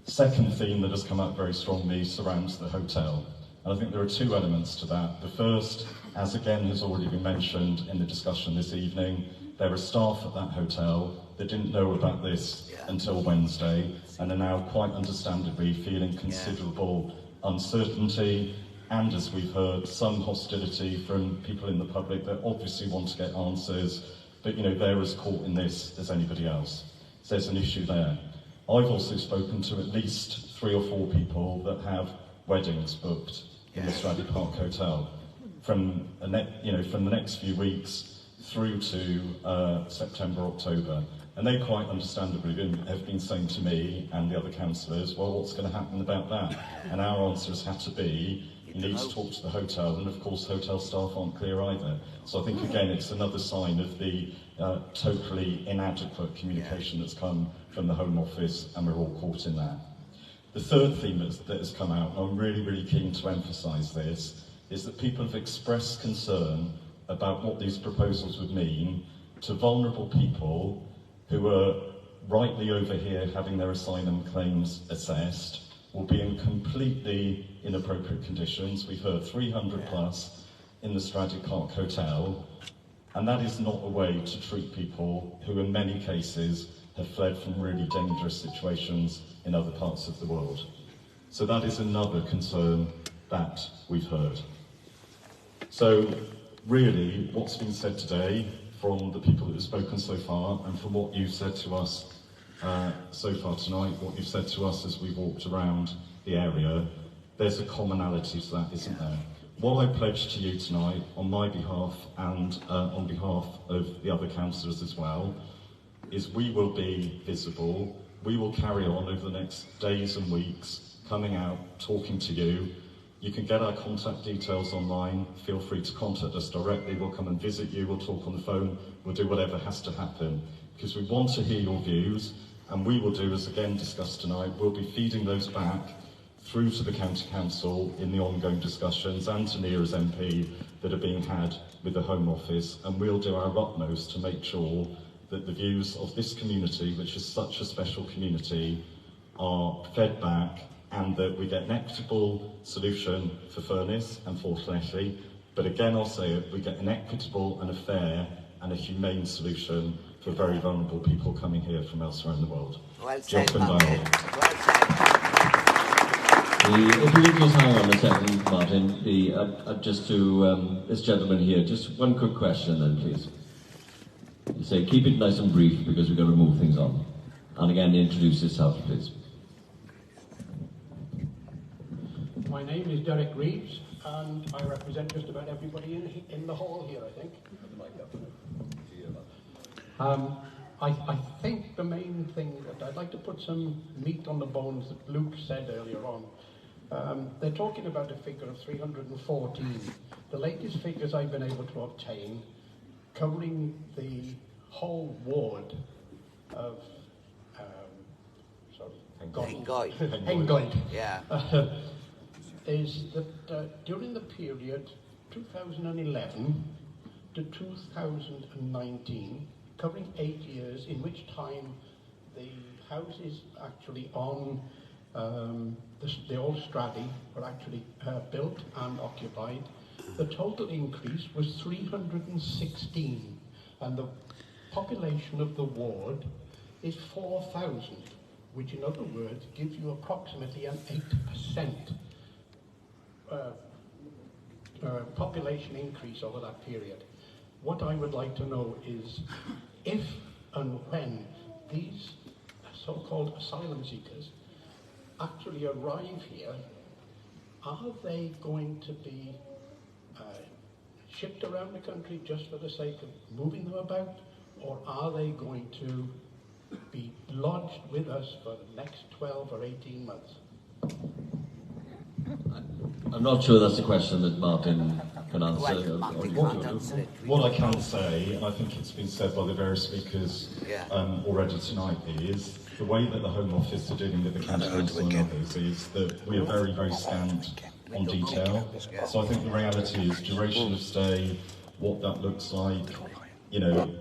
Second theme that has come up very strongly surrounds the hotel. And I think there are 2 elements to that. The first, as again has already been mentioned in the discussion this evening, there are staff at that hotel that didn't know about this until Wednesday and are now quite understandably feeling considerable uncertainty, and as we've heard, some hostility from people in the public that obviously want to get answers, but they're as caught in this as anybody else. So there's an issue there. I've also spoken to at least 3 or 4 people that have weddings booked in the Stradley Park Hotel from the next few weeks through to September, October. And they quite understandably have been saying to me and the other councillors, well, what's going to happen about that? And our answer has had to be, you need to talk to the hotel, and of course hotel staff aren't clear either. So I think again it's another sign of the totally inadequate communication that's come from the Home Office, and we're all caught in that. The third theme that has come out, and I'm really, really keen to emphasise this, is that people have expressed concern about what these proposals would mean to vulnerable people who are rightly over here having their asylum claims assessed, will be in completely inappropriate conditions. We've heard 300 plus in the Stradley Park Hotel, and that is not a way to treat people who in many cases have fled from really dangerous situations in other parts of the world. So that is another concern that we've heard. So really, what's been said today from the people that have spoken so far, and from what you've said to us so far tonight, what you've said to us as we've walked around the area, there's a commonality to that, isn't there? What I pledge to you tonight, on my behalf and on behalf of the other councillors as well, is we will be visible. We will carry on over the next days and weeks, coming out, talking to you. You can get our contact details online. Feel free to contact us directly. We'll come and visit you. We'll talk on the phone. We'll do whatever has to happen, because we want to hear your views, and we will do, as again discussed tonight, we'll be feeding those back through to the County Council in the ongoing discussions, and to Neera's MP that are being had with the Home Office, and we'll do our utmost to make sure that the views of this community, which is such a special community, are fed back, and that we get an equitable solution for Furness and for Llanelli. But again, I'll say it, we get an equitable and a fair and a humane solution for very vulnerable people coming here from elsewhere in the world. Well said, If you could just hang on a second, Martin, just to this gentleman here, just one quick question then, please. You say, keep it nice and brief because we've got to move things on. And again, introduce yourself, please. My name is Derek Reeves, and I represent just about everybody in the hall here, I think. I think the main thing that I'd like to put some meat on the bones that Luke said earlier on. They're talking about a figure of 314. The latest figures I've been able to obtain, covering the whole ward of Hengoed. Yeah. Is that during the period 2011 to 2019, covering 8 years, in which time the houses actually on the old Stradley were actually built and occupied, the total increase was 316, and the population of the ward is 4,000, which in other words gives you approximately an 8% population increase over that period. What I would like to know is if and when these so-called asylum seekers actually arrive here, are they going to be shipped around the country just for the sake of moving them about, or are they going to be lodged with us for the next 12 or 18 months? I'm not sure that's a question that Martin can answer. What I can say, and I think it's been said by the various speakers already tonight, is the way that the Home Office are dealing with the County Council and others is that we are very, very scant on detail. So I think the reality is duration of stay, what that looks like, you know,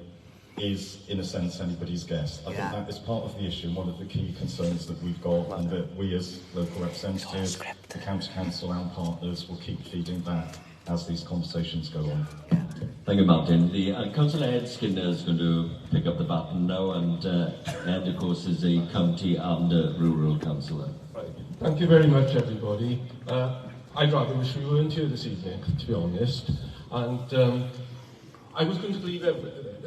is in a sense anybody's guess. I think that is part of the issue and one of the key concerns that we've got, and that we as local representatives, the County Council and partners will keep feeding back as these conversations go on. Thank you, Martin. The Councillor Ed Skinner is going to pick up the baton now, and Ed, of course, is a county and a rural councillor. Right. Thank you very much, everybody. I'd rather wish we weren't here this evening, to be honest. And I was going to leave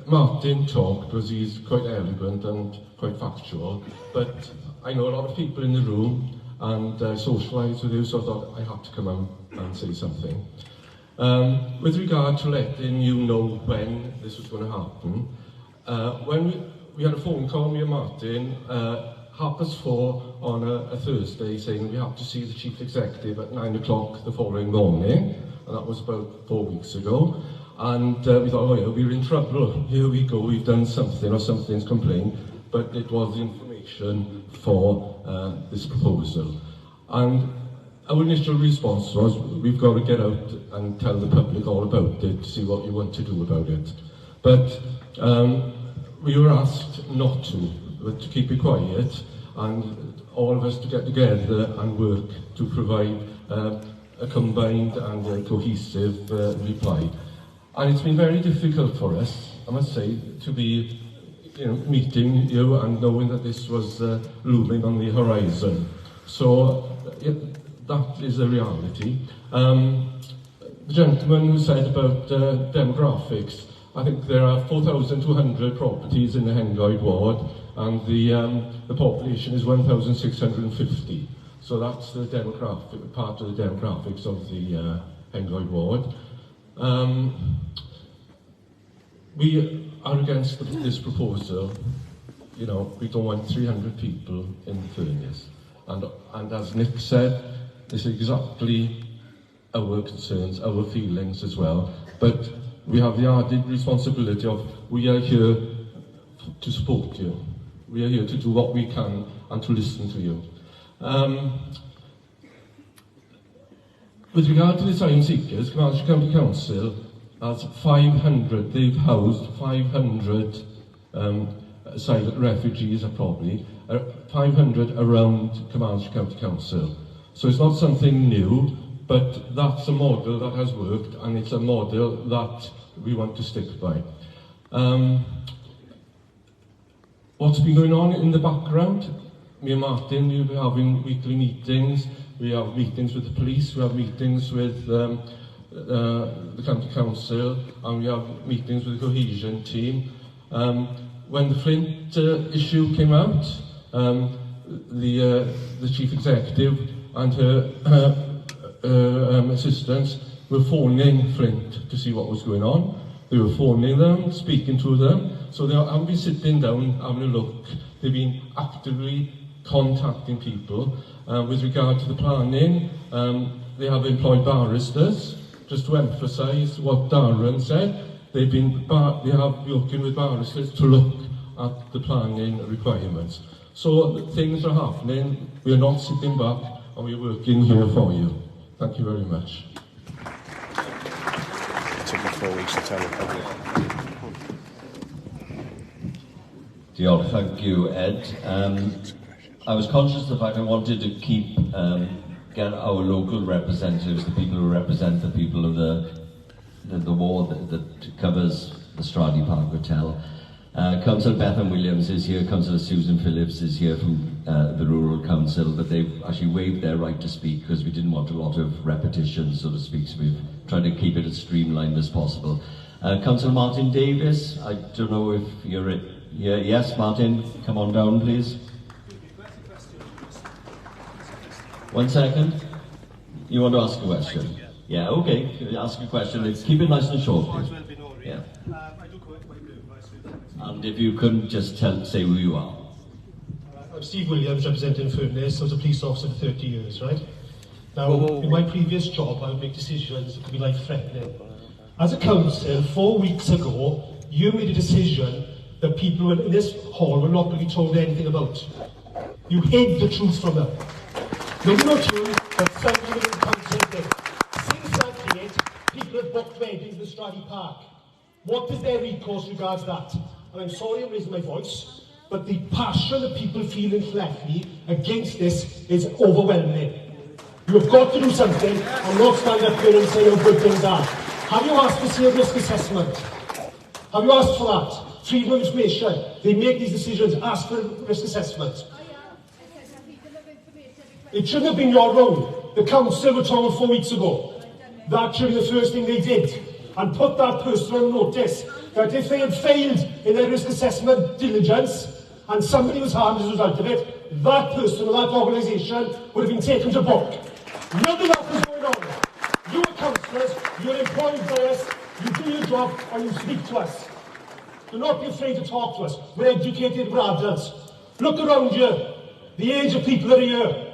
Martin talk because he's quite eloquent and quite factual, but I know a lot of people in the room and socialise with you, so I thought I had to come out and say something. With regard to letting you know when this was going to happen, when we had a phone call, me and Martin, 4:30 on a Thursday, saying we have to see the Chief Executive at 9 o'clock the following morning, and that was about 4 weeks ago. And we thought, oh yeah, we're in trouble, here we go, we've done something, or something's complained, but it was the information for this proposal. And our initial response was, we've got to get out and tell the public all about it, to see what you want to do about it. But we were asked not to, but to keep it quiet, and all of us to get together and work to provide a combined and a cohesive reply. And it's been very difficult for us, I must say, to be meeting you and knowing that this was looming on the horizon. So that is a reality. The gentleman who said about demographics, I think there are 4,200 properties in the Hengoed ward, and the population is 1,650. So that's the demographic part of the demographics of the Hengoed ward. We are against this proposal. You know, we don't want 300 people in the furnace. And as Nick said, this is exactly our concerns, our feelings as well. But we have the added responsibility of, we are here to support you. We are here to do what we can and to listen to you. With regard to the asylum seekers, Comanche County Council has 500, they've housed 500 asylum refugees, probably, 500 around Comanche County Council. So it's not something new, but that's a model that has worked, and it's a model that we want to stick by. What's been going on in the background? Me and Martin, we'll be having weekly meetings. We have meetings with the police, we have meetings with the county council, and we have meetings with the cohesion team. When the Flint issue came out, the chief executive and her assistants were phoning Flint to see what was going on. They were phoning them, speaking to them, so they haven't been sitting down having a look. They've been actively contacting people. With regard to the planning, they have employed barristers. Just to emphasise what Darren said, they have working with barristers to look at the planning requirements. So things are happening. We are not sitting back, and we are working here for you. Thank you very much. It took me 4 weeks to tell the public. Diolch, thank you, Ed. I was conscious of the fact I wanted to keep get our local representatives, the people who represent the people of the ward that covers the Stradi Park Hotel. Councillor Bethan Williams is here, Councillor Susan Phillips is here from the Rural Council, but they've actually waived their right to speak because we didn't want a lot of repetition, so to speak, so we've tried to keep it as streamlined as possible. Councillor Martin Davis, I don't know if you're here. Yes, Martin, come on down, please. 1 second. You want to ask a question? Yeah, okay. Ask a question. Keep it nice and short, please. Yeah. And if you couldn't just say who you are. I'm Steve Williams, representing Furness. I was a police officer for 30 years, right? Now, in my previous job, I would make decisions that could be life-threatening. As a council, 4 weeks ago, you made a decision that people in this hall were not going to be told anything about. You hid the truth from them. Maybe not you, but somebody within the council did. Since that date, people have booked weddings in the Straddy Park. What is their recourse regards that? And I'm sorry I'm raising my voice, but the passion that people feel in Llanelli against this is overwhelming. You've got to do something and not stand up here and say how good things are. Have you asked to see a risk assessment? Have you asked for that? Freedom of information. They make these decisions. Ask for a risk assessment. It shouldn't have been your role. The council were told 4 weeks ago. That should be the first thing they did. And put that person on notice that if they had failed in their risk assessment diligence and somebody was harmed as a result of it, that person or that organisation would have been taken to book. Nothing else is going on. You are councillors, you are employed by us, you do your job and you speak to us. Do not be afraid to talk to us. We're educated, we're adults. Look around you. The age of people that are here.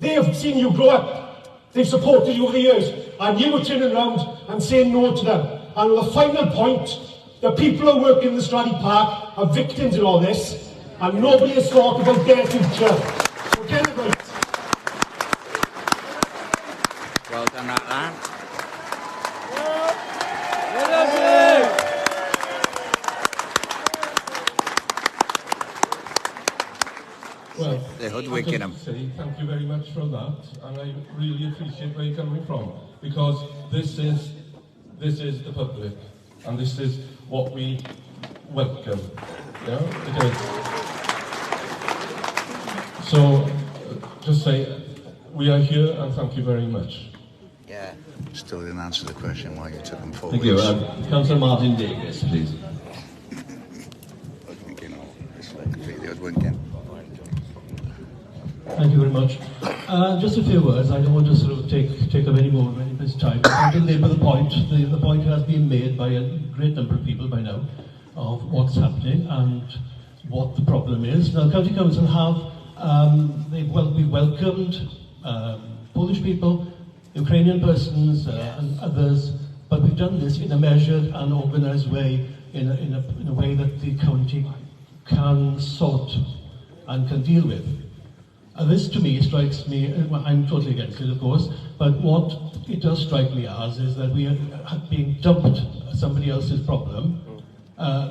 They have seen you grow up. They've supported you over the years. And you were turning around and saying no to them. And on the final point, the people who work in the Straddy Park are victims in all this. And nobody has thought about their future. So get it right. Well done at that. Well, they're hoodwinking them. Thank you very much for that, and I really appreciate where you're coming from, because this is the public, and this is what we welcome. Yeah, it is. So, just say we are here, and thank you very much. Yeah. Still didn't answer the question why you took them 4 Thank weeks. you. Councillor Martin Davis, please. Hoodwinking, it's like completely hoodwinking. Thank you very much. Just a few words. I don't want to sort of take up any more of anybody's time. I want to labour the point. The point has been made by a great number of people by now of what's happening and what the problem is. Now, County Council have we've welcomed Polish people, Ukrainian persons, and others, but we've done this in a measured and organised way, in a way that the county can sort and can deal with. This to me strikes me, I'm totally against it of course, but what it does strike me as is that we are being dumped somebody else's problem.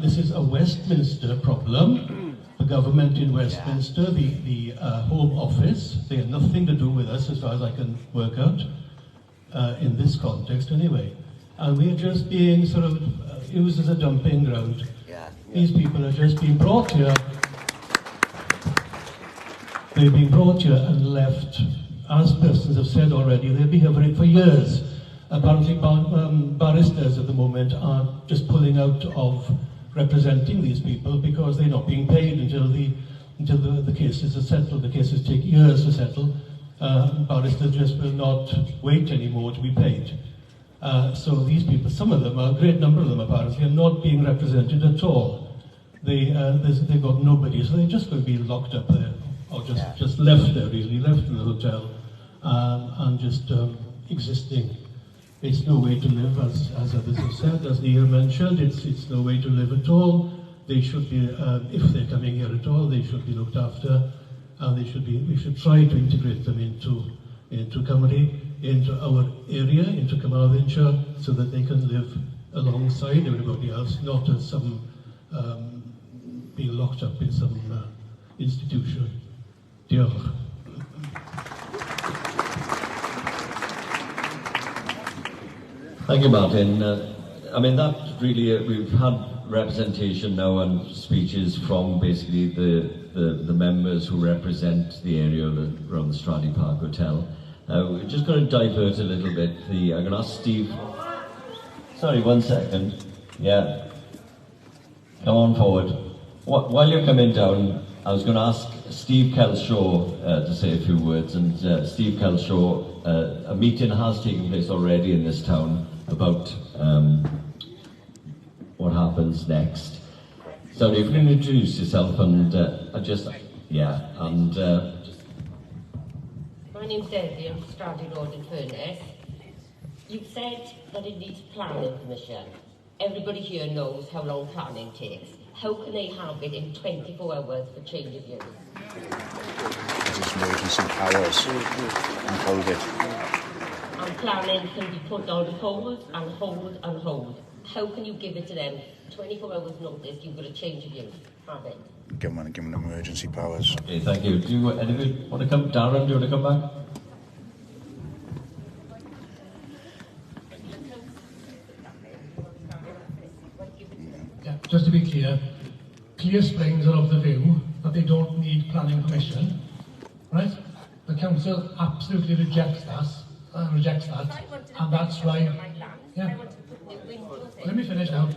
This is a Westminster problem. The government in Westminster, the Home Office, they have nothing to do with us as far as I can work out, in this context anyway. And we are just being sort of used as a dumping ground. These people are just being brought here. They've been brought here and left. As persons have said already, they've been here for years. Apparently barristers at the moment are just pulling out of representing these people because they're not being paid until the cases are settled. The cases take years to settle. Barristers just will not wait anymore to be paid. So these people, some of them, a great number of them apparently, are not being represented at all. They've got nobody, so they're just going to be locked up there. Or just left there, really, left in the hotel, and just existing. It's no way to live, as others have said, as Neil mentioned, it's no way to live at all. They should be, if they're coming here at all, they should be looked after, and we should try to integrate them into Cymru, into our area, into Carmarthenshire, so that they can live alongside everybody else, not as some being locked up in some institution. Diolch. Thank you, Martin. I mean, that really, we've had representation now and speeches from basically the members who represent the area around the Stradey Park Hotel. We're just going to divert a little bit. I'm going to ask Steve. Sorry, 1 second. Yeah. Come on forward. While you're coming down, I was going to ask Steve Kelshaw to say a few words. And Steve Kelshaw, a meeting has taken place already in this town about what happens next. So if you can introduce yourself and My name's Debbie, I'm Stradey Road in Furness. You've said that it needs planning permission. Everybody here knows how long planning takes. How can they have it in 24 hours for change of use? It's emergency powers and hold it. And planning can be put on hold and hold and hold. How can you give it to them? 24 hours notice, you've got a change of use. Have it. Give them emergency powers. Okay, thank you. Do anybody want to come? Darren, do you want to come back? Yeah, just to be clear, Clear Springs are of the view that they don't need planning permission, right? The council absolutely rejects that, and that's why. Yeah. Let me finish now.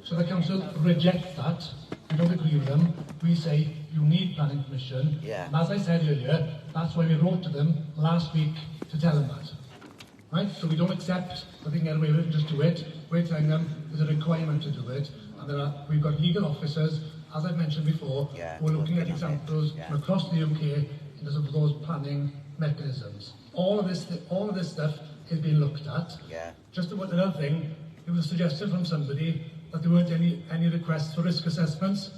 So the council rejects that. We don't agree with them. We say you need planning permission. Yeah. And as I said earlier, that's why we wrote to them last week to tell them that. Right? So we don't accept that they can get away with it and just do it. We're telling them there's a requirement to do it. And we've got legal officers, as I've mentioned before, who are looking at examples from across the UK in terms of those planning mechanisms. All of this stuff is being looked at. Just about another thing, there was a suggestion from somebody that there weren't any requests for risk assessments.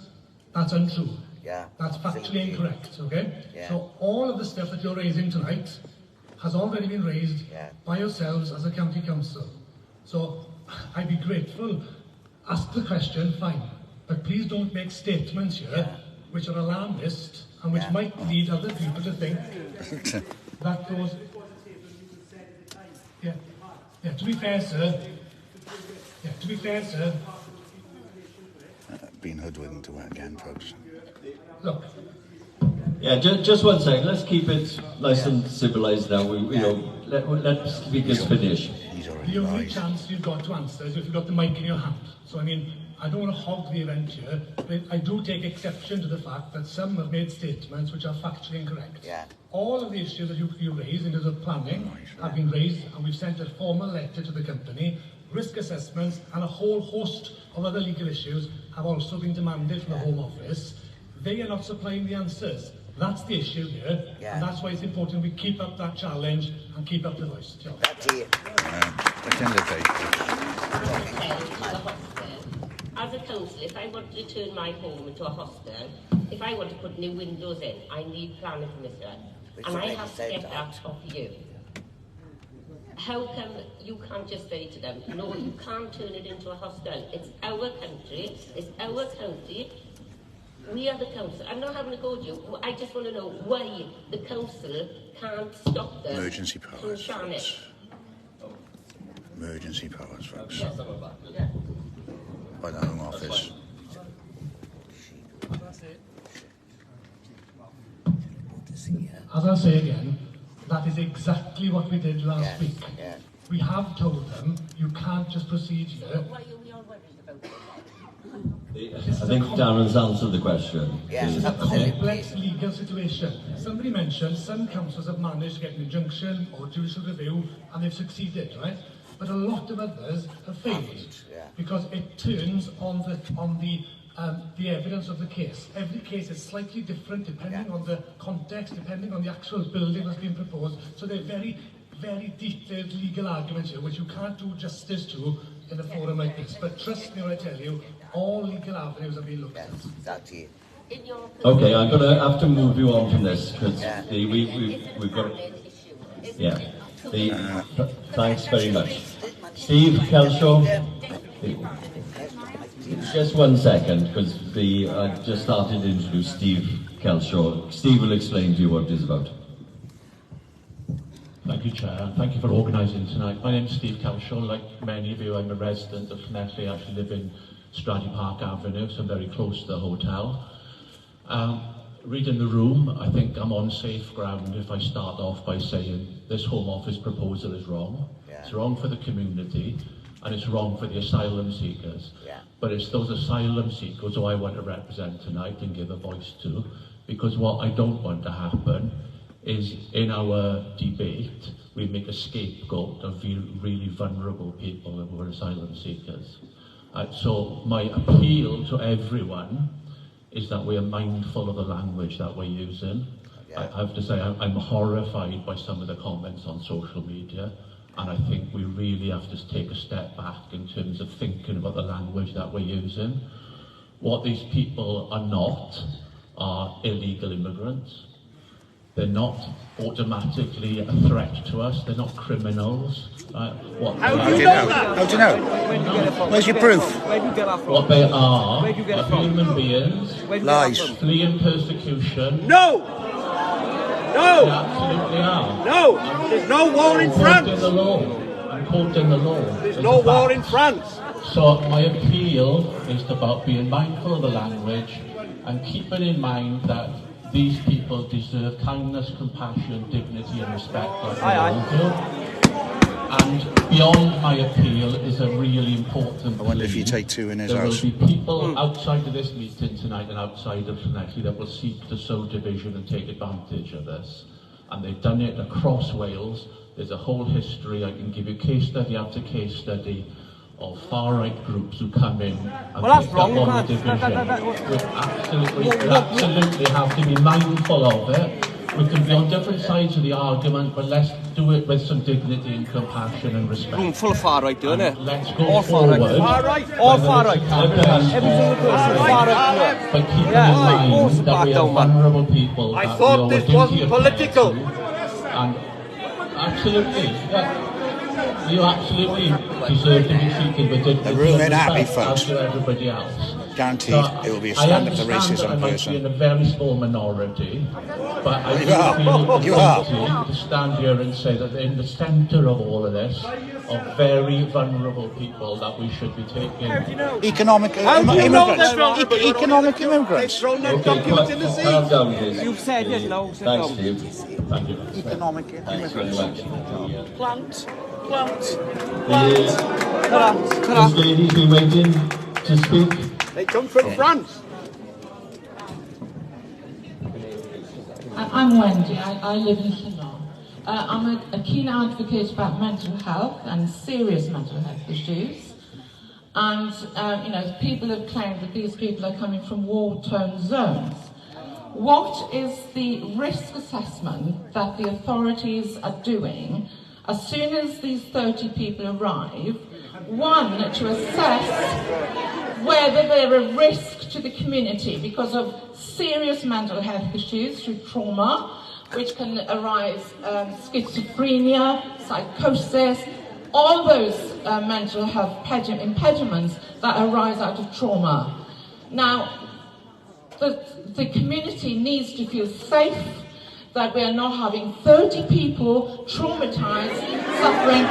That's untrue. That's factually incorrect, okay? So all of the stuff that you're raising tonight has already been raised by yourselves as a county council. So I'd be grateful. Ask the question, fine. But please don't make statements here which are alarmist and which might lead other people to think that those... Yeah, to be fair, sir. Being hoodwinked again, folks. Look. Yeah, just 1 second. Let's keep it nice and civilised now. Let speakers finish. The only chance you've got to answer is if you've got the mic in your hand. So, I mean, I don't want to hog the event here, but I do take exception to the fact that some have made statements which are factually incorrect. All of the issues that you raised in terms of planning have been raised, and we've sent a formal letter to the company. Risk assessments and a whole host of other legal issues have also been demanded from the Home Office. They are not supplying the answers. That's the issue here, and that's why it's important we keep up that challenge and keep up the voice. That's it. As a council, if I want to turn my home into a hostel, if I want to put new windows in, I need planning permission, and I have to get that off you. How come you can't just say to them, no, you can't turn it into a hostel. It's our country, it's our county. We are the council. I'm not having a go at you. I just want to know why the council can't stop them. Emergency powers, folks. Emergency powers, folks. By the Home Office. As I'll say again, that is exactly what we did last week. We have told them you can't just proceed here. I think Darren's answered the question. This is a complex legal situation. Somebody mentioned some councils have managed to get an injunction or judicial review and they've succeeded, right? But a lot of others have failed because it turns on the evidence of the case. Every case is slightly different depending on the context, depending on the actual building that's been proposed. So they're very, very detailed legal arguments here, which you can't do justice to in a forum like this. But trust me when I tell you, all legal avenues have been looked at. Okay, I'm gonna have to move you on from this because we've got. Thanks very much, Steve Kelshaw. Just 1 second, because I just started to introduce Steve Kelshaw. Steve will explain to you what it is about. Thank you, Chair. Thank you for organising tonight. My name is Steve Kelshaw. Like many of you, I'm a resident of Llanelli. I actually live in Straddy Park Avenue, so I'm very close to the hotel. Reading the room, I think I'm on safe ground if I start off by saying this Home Office proposal is wrong. Yeah. It's wrong for the community, and it's wrong for the asylum seekers. Yeah. But it's those asylum seekers who I want to represent tonight and give a voice to, because what I don't want to happen is in our debate we make a scapegoat of really vulnerable people who are asylum seekers. So my appeal to everyone is that we are mindful of the language that we're using. Yeah. I have to say I'm horrified by some of the comments on social media, and I think we really have to take a step back in terms of thinking about the language that we're using. What these people are not are illegal immigrants. They're not automatically a threat to us. They're not criminals. How do you know that? How do you know? Where's your proof? What they are human beings. Lies. Fleeing persecution. No! No! They absolutely are. No! There's no war in France. I'm quoting the law. There's no war in France. So my appeal is about being mindful of the language and keeping in mind that these people deserve kindness, compassion, dignity and respect like we all do. And beyond my appeal is a really important I wonder if you take two in his house. There will be people outside of this meeting tonight and outside of Llanelli that will seek to sow division and take advantage of this. And they've done it across Wales. There's a whole history. I can give you case study after case study of far-right groups who come in and pick up on the division. We absolutely have to be mindful of it. We can be on different sides of the argument, but let's do it with some dignity and compassion and respect. Room full of far-right, don't it? Let's go forward. All far-right. Every single person far-right. But keep in mind that we are vulnerable people. I thought this wasn't political. And absolutely, you absolutely deserve to be treated with dignity The room ain't happy, folks. as to everybody else. Guaranteed it will be a stand-up to racism I might person. be in a very small minority, but I do feel guilty to stand here and say that in the centre of all of this are very vulnerable people that we should be taking. Economic immigrants. Economic immigrants. Calm down, please. You've said it now. Thanks, Steve. Thank you. Economic Thanks very much. Plant. This lady's been waiting to speak. They come from France. I'm Wendy. I live in Llanelli. I'm a keen advocate about mental health and serious mental health issues. And, people have claimed that these people are coming from war-torn zones. What is the risk assessment that the authorities are doing as soon as these 30 people arrive? One, to assess whether they're a risk to the community because of serious mental health issues through trauma, which can arise schizophrenia, psychosis, all those mental health impediments that arise out of trauma. Now, the community needs to feel safe that we are not having 30 people traumatised, suffering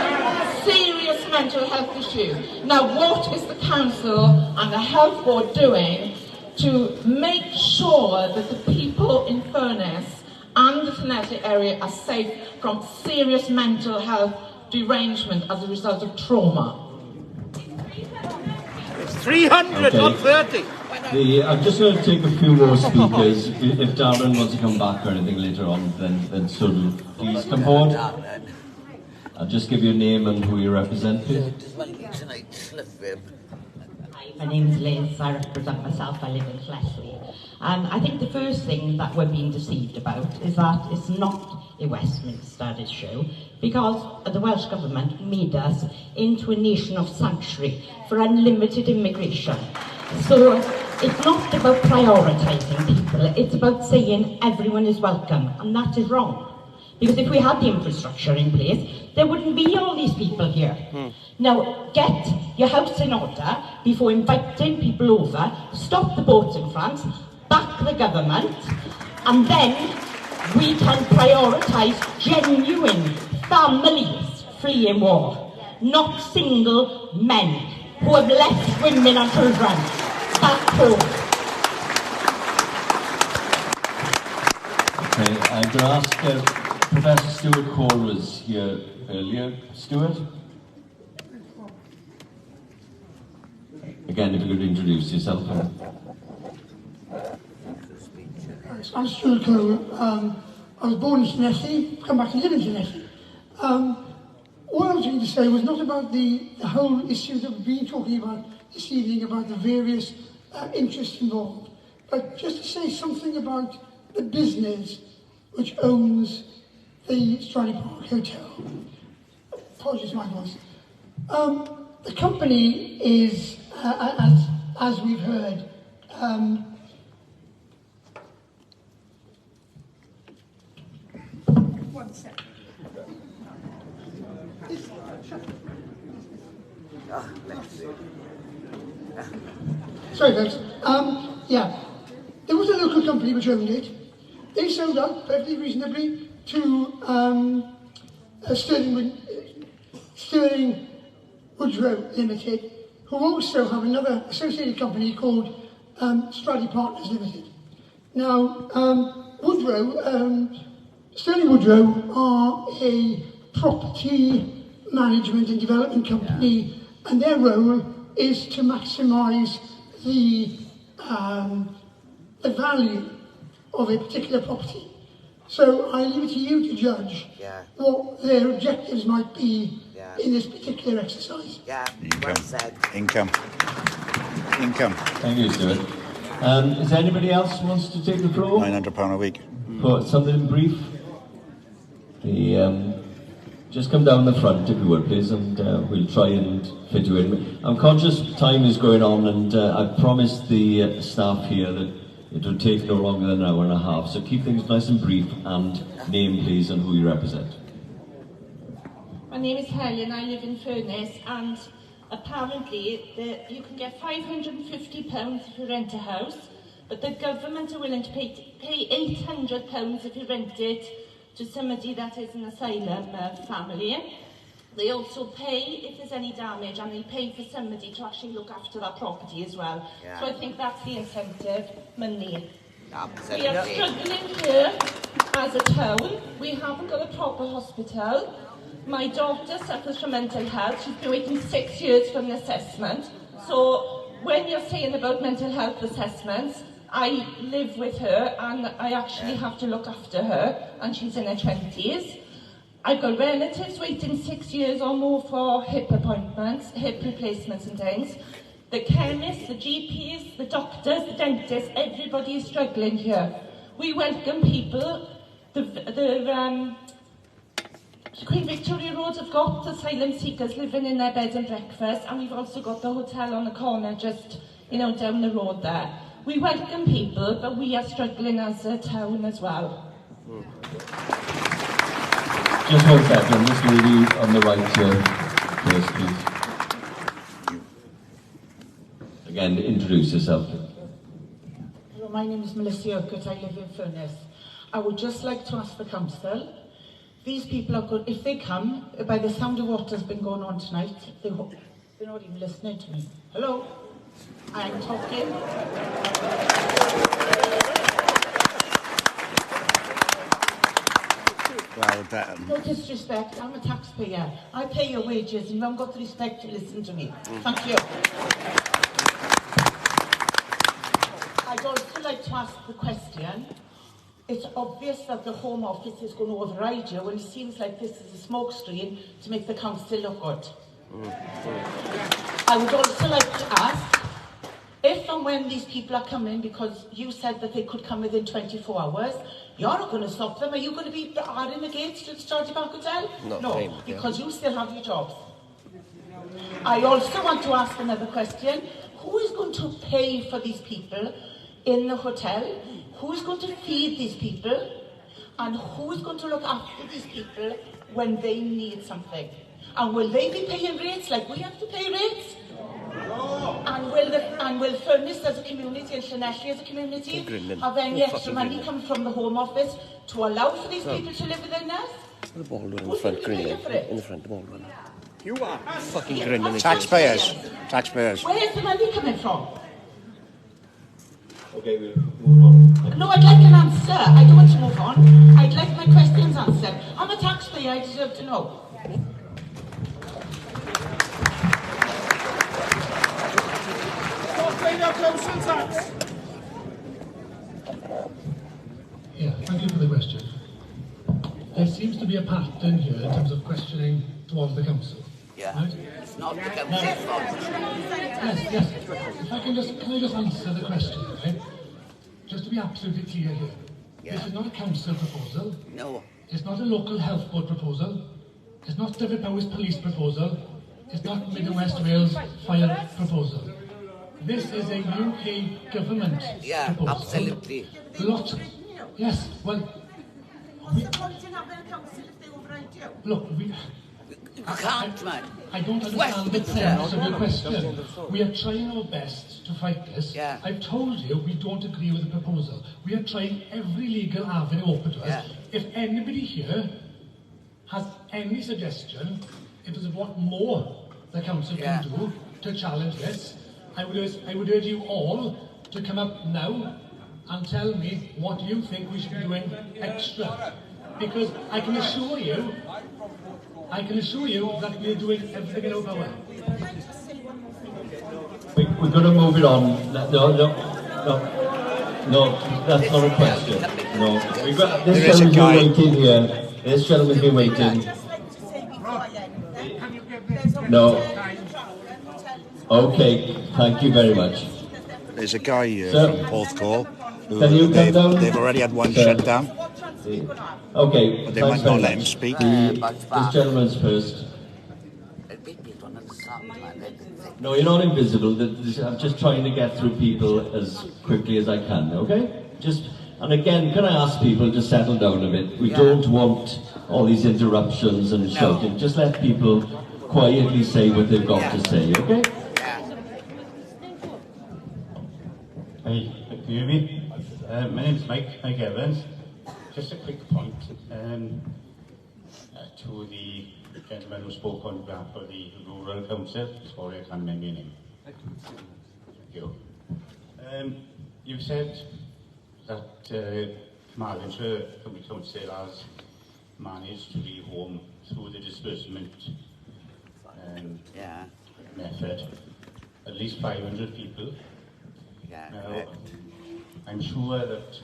serious mental health issues. Now, what is the council and the health board doing to make sure that the people in Furness and the Llanelli area are safe from serious mental health derangement as a result of trauma? It's 300, not 30. I'm just going to take a few more speakers. If Darren wants to come back or anything later on, then so do. Please come forward. I'll just give your name and who you represent, please. My name is Liz. I represent myself. I live in Llanelli. I think the first thing that we're being deceived about is that it's not a Westminster issue, because the Welsh Government made us into a nation of sanctuary for unlimited immigration. So it's not about prioritising people, it's about saying everyone is welcome, and that is wrong. Because if we had the infrastructure in place, there wouldn't be all these people here. Now, get your house in order before inviting people over, stop the boats in France, back the government, and then we can prioritise genuine families fleeing war, not single men who have left women and children. That's true. Okay, I'm going to ask Professor Stuart Cole was here earlier. Stuart? Again, if you could introduce yourself. I'm Stuart Cole. I was born in Llanelli, come back and live in Llanelli. All I was going to say was not about the whole issue that we've been talking about this evening, about the various interests involved, but just to say something about the business which owns the Stradey Park Hotel. Apologies, my voice. The company is, as we've heard, one second. Sorry, folks. Yeah, there was a local company which owned it. They sold out perfectly reasonably to Sterling Woodrow Limited, who also have another associated company called Stradey Partners Limited. Now, Sterling Woodrow are a property management and development company, and their role is to maximise the value of a particular property. So I leave it to you to judge what their objectives might be in this particular exercise. Well said. Income. Thank you, Stuart. Is there anybody else who wants to take the floor? £900 a week. For something brief? Just come down the front if you would, please, and we'll try and fit you in. I'm conscious time is going on, and I promised the staff here that it would take no longer than an hour and a half, so keep things nice and brief, and name, please, and who you represent. My name is Helen, I live in Furness, and apparently you can get £550 if you rent a house, but the government are willing to pay £800 if you rent it to somebody that is an asylum family. They also pay if there's any damage, and they pay for somebody to actually look after that property as well. So I think that's the incentive, money. We are struggling here as a town. We haven't got a proper hospital. My daughter suffers from mental health. She's been waiting 6 years for an assessment. So when you're saying about mental health assessments, I live with her and I actually have to look after her, and she's in her 20s. I've got relatives waiting 6 years or more for hip appointments, hip replacements and things. The chemists, the GPs, the doctors, the dentists, everybody is struggling here. We welcome people. The Queen Victoria Road have got asylum seekers living in their bed and breakfast, and we've also got the hotel on the corner just, down the road there. We welcome people, but we are struggling as a town as well. Just one second, this lady on the right here, first, please. Again, introduce yourself. Hello, my name is Melissa Urquhart, I live in Furness. I would just like to ask the council, these people are good, if they come, by the sound of what has been going on tonight, they're not even listening to me. Hello? I am talking. Well, no disrespect, I'm a taxpayer. I pay your wages and you haven't got the respect to listen to me. Thank you. I'd also like to ask the question. It's obvious that the Home Office is going to override you, and it seems like this is a smokescreen to make the council look good. I would also like to ask, if and when these people are coming, because you said that they could come within 24 hours, you're not going to stop them. Are you going to be barring the gates to the Stradey Park Hotel? No, because you still have your jobs. I also want to ask another question. Who is going to pay for these people in the hotel? Who is going to feed these people? And who is going to look after these people when they need something? And will they be paying rates like we have to pay rates? And will Furness as a community and Llanelli as a community have any extra money come from the Home Office to allow for these people to live within us? The ball in front, in the front, the ball one. You are. Fucking grinning. Taxpayers. Taxpayers. Where's the money coming from? Okay, we'll move on. No, I'd like an answer. I don't want to move on. I'd like my questions answered. I'm a taxpayer, I deserve to know. Stop paying your council tax. Yeah, thank you for the question. There seems to be a pattern here in terms of questioning towards the council. Yeah. Right? It's not the council's fault. Yes. If I can just answer the question, right? Just to be absolutely clear here. Yeah. This is not a council proposal. No. It's not a local health board proposal. It's not Dyfed Powys police proposal. It's not Mid and West Wales fire proposal. This is a UK government proposal. Absolutely. Yes, well... What's the point in having a council if they override you? Look, You can't, man. I don't understand the premise of your question. We are trying our best to fight this. Yeah. I've told you we don't agree with the proposal. We are trying every legal avenue open to us. Yeah. If anybody here has any suggestion in terms of what more the council can do to challenge this, I would urge you all to come up now and tell me what you think we should be doing extra. Because I can assure you that we are doing everything in our power. We're going to move it on. No, that's not a question. No, we've got this gentleman's been waiting here. This gentleman's been waiting. No. Okay, thank you very much. There's a guy here Sir, from Porthcawl who can you come down? they've already had one Sir. shut down. Okay, But they thanks might not very let him much. speak. This gentleman's first. No, you're not invisible. I'm just trying to get through people as quickly as I can, okay? And again, can I ask people to settle down a bit? We don't want all these interruptions and shouting. Just let people quietly say what they've got to say, okay? Hey, can you hear me? My name's Mike Evans. Just a quick point to the gentleman who spoke on behalf of the Rural Council. Sorry, I can't remember your name. Thank you. You said that Carmarthenshire County Council has managed to rehome through the disbursement method at least 500 people. Now, I'm sure that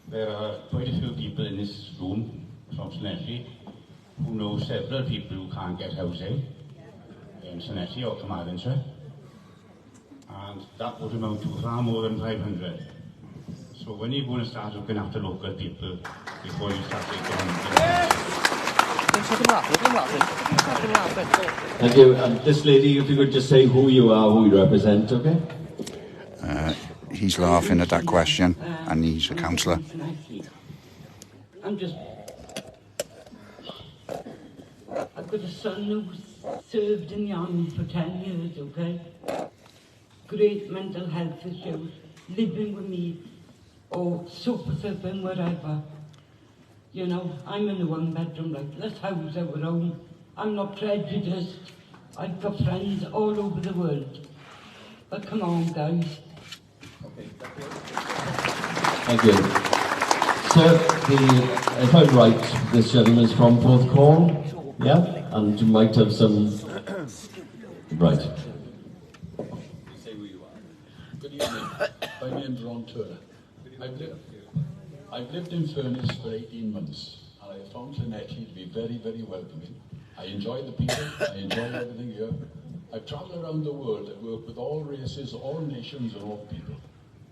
there are quite a few people in this room from Llanelli who know several people who can't get housing in Llanelli or Carmarthenshire, and that would amount to far more than 500. So when are you going to start looking after local people before you start Thank you. This lady, if you could just say who you are, who you represent, okay? He's laughing at that question, and he's a councillor. I'm just... I've got a son who served in the army for 10 years, okay? Great mental health issues, living with me, or super sipping, whatever. You know, I'm in a one-bedroom, like, let's house our own. I'm not prejudiced. I've got friends all over the world. But come on, guys. Okay, thank you. Sir, if I'm right, this gentleman is from Porthcawl, yeah? And you might have some... Right. Say who you are. Good evening. My name's Ron Turner. I've lived in Furness for 18 months, and I found Llanelli to be very, very welcoming. I enjoy the people, I enjoy everything here. I've travelled around the world, I've worked with all races, all nations and all people.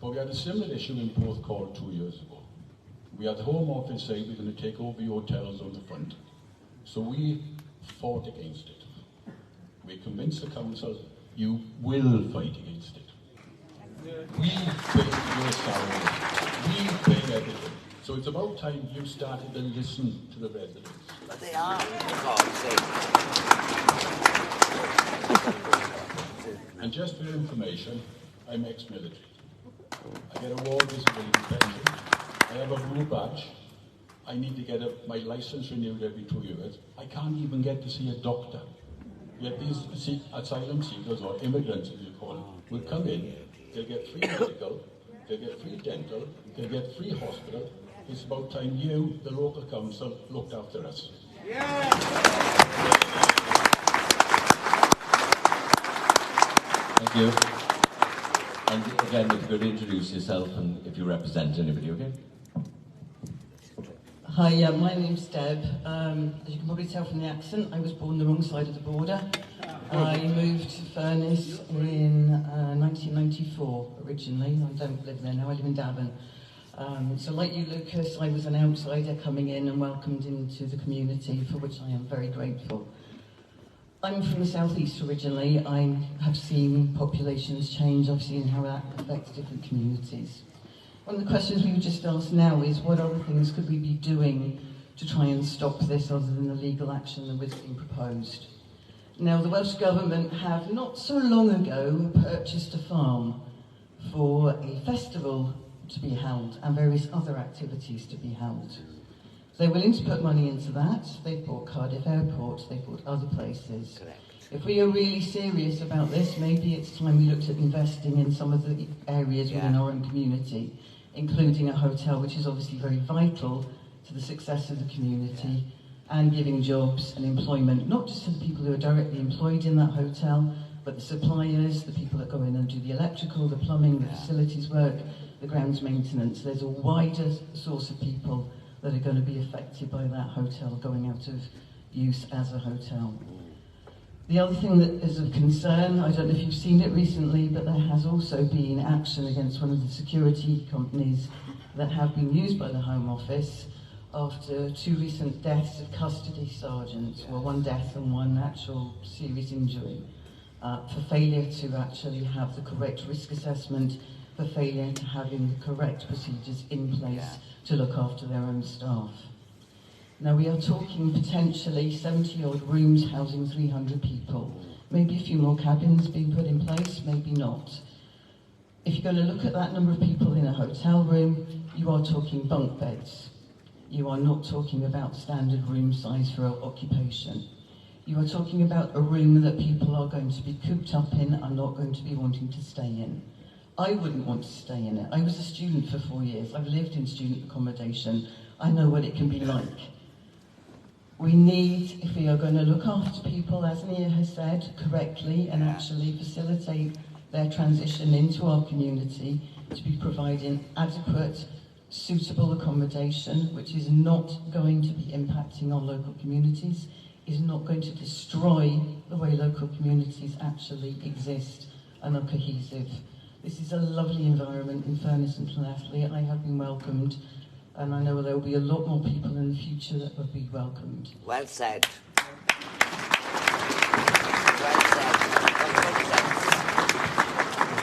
But we had a similar issue in Porthcawl 2 years ago. We had the Home Office say we're going to take over your hotels on the front. So we fought against it. We convinced the council, you will fight against it. We pay your salaries. We pay everything. So it's about time you started to listen to the residents. But they are, for God's sake. And just for your information, I'm ex-military. I get a war disability pension. I have a blue badge. I need to get my license renewed every 2 years. I can't even get to see a doctor. Yet these asylum seekers, or immigrants as you call them, will come in, they'll get free medical, they'll get free dental, they'll get free hospital. It's about time you, the local council, looked after us. Thank you. And again, if you could introduce yourself and if you represent anybody, okay? Hi, my name's Deb. As you can probably tell from the accent, I was born the wrong side of the border. I moved to Furness in 1994 originally. I don't live there now, I live in Devon. So like you, Lucas, I was an outsider coming in and welcomed into the community, for which I am very grateful. I'm from the southeast originally. I have seen populations change. I've seen how that affects different communities. One of the questions we were just asked now is what other things could we be doing to try and stop this other than the legal action that was being proposed? Now, the Welsh Government have not so long ago purchased a farm for a festival to be held and various other activities to be held. They're willing to put money into that. They've bought Cardiff Airport, they've bought other places. Correct. If we are really serious about this, maybe it's time we looked at investing in some of the areas within our own community, including a hotel, which is obviously very vital to the success of the community, and giving jobs and employment, not just to the people who are directly employed in that hotel, but the suppliers, the people that go in and do the electrical, the plumbing, the facilities work, the grounds maintenance. There's a wider source of people that are going to be affected by that hotel going out of use as a hotel. The other thing that is of concern, I don't know if you've seen it recently, but there has also been action against one of the security companies that have been used by the Home Office after 2 recent deaths of custody sergeants, well, 1 death and 1 actual serious injury, for failure to actually have the correct risk assessment, for failure to having the correct procedures in place to look after their own staff. Now we are talking potentially 70 odd rooms housing 300 people. Maybe a few more cabins being put in place, maybe not. If you're going to look at that number of people in a hotel room, you are talking bunk beds. You are not talking about standard room size for occupation. You are talking about a room that people are going to be cooped up in and not going to be wanting to stay in. I wouldn't want to stay in it. I was a student for 4 years. I've lived in student accommodation. I know what it can be like. We need, if we are going to look after people, as Nia has said, correctly, and actually facilitate their transition into our community, to be providing adequate, suitable accommodation, which is not going to be impacting on local communities, is not going to destroy the way local communities actually exist and are cohesive. This is a lovely environment in Furness and Llanelli. I have been welcomed, and I know there will be a lot more people in the future that will be welcomed. Well said.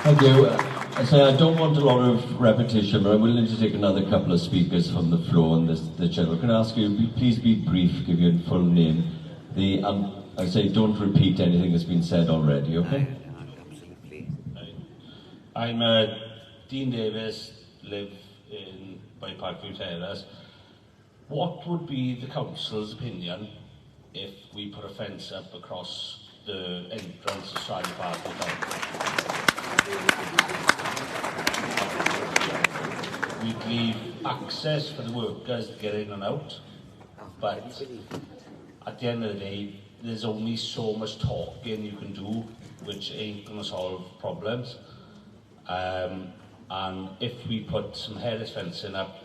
Thank you. I say I don't want a lot of repetition, but I'm willing to take another couple of speakers from the floor and the channel. Can I ask you, please be brief, give your full name. I say don't repeat anything that's been said already, okay? Absolutely. I'm Dean Davis, live by Parkview Terrace. What would be the council's opinion if we put a fence up across the entrance of Stradey Park Hotel? We'd leave access for the workers to get in and out, but at the end of the day, there's only so much talking you can do, which ain't going to solve problems. And if we put some hairless fencing up,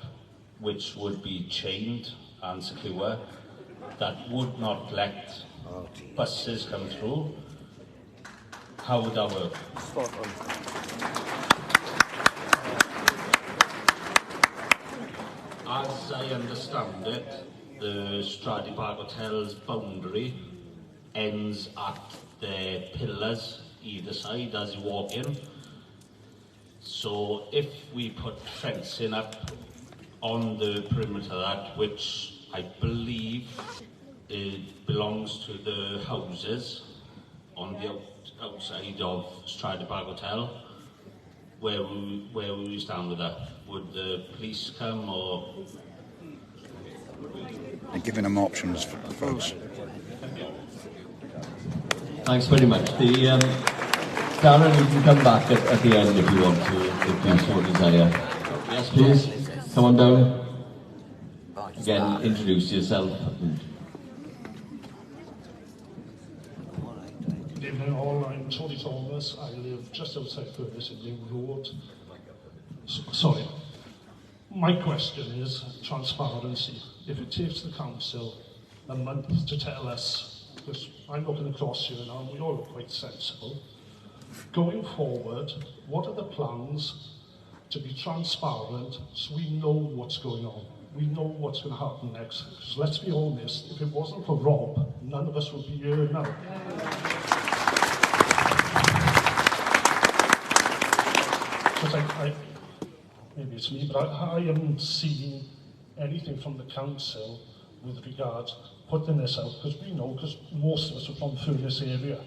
which would be chained and secure, that would not let buses come through, how would that work? As I understand it, the Stradey Park Hotel's boundary ends at the pillars either side as you walk in. So if we put fencing up on the perimeter of that, which I believe belongs to the houses on the outside of Stradey Park Hotel, where will we stand with that? Would the police come, or...? And giving them options for folks. Thanks very much. Darren, you can come back at the end if you want to, if you so desire. Yes, please. Come on down. Again, introduce yourself. Good evening all, I'm Tony Thomas. I live just outside Furness in New Road. Sorry. My question is transparency. If it takes the council a month to tell us, because I'm looking across here now, we all look quite sensible. Going forward, what are the plans to be transparent so we know what's going on? We know what's going to happen next. Because let's be honest, if it wasn't for Rob, none of us would be here now. Because maybe it's me, but I haven't seen anything from the council with regards putting this out, because we know, because most of us are from the Furness area.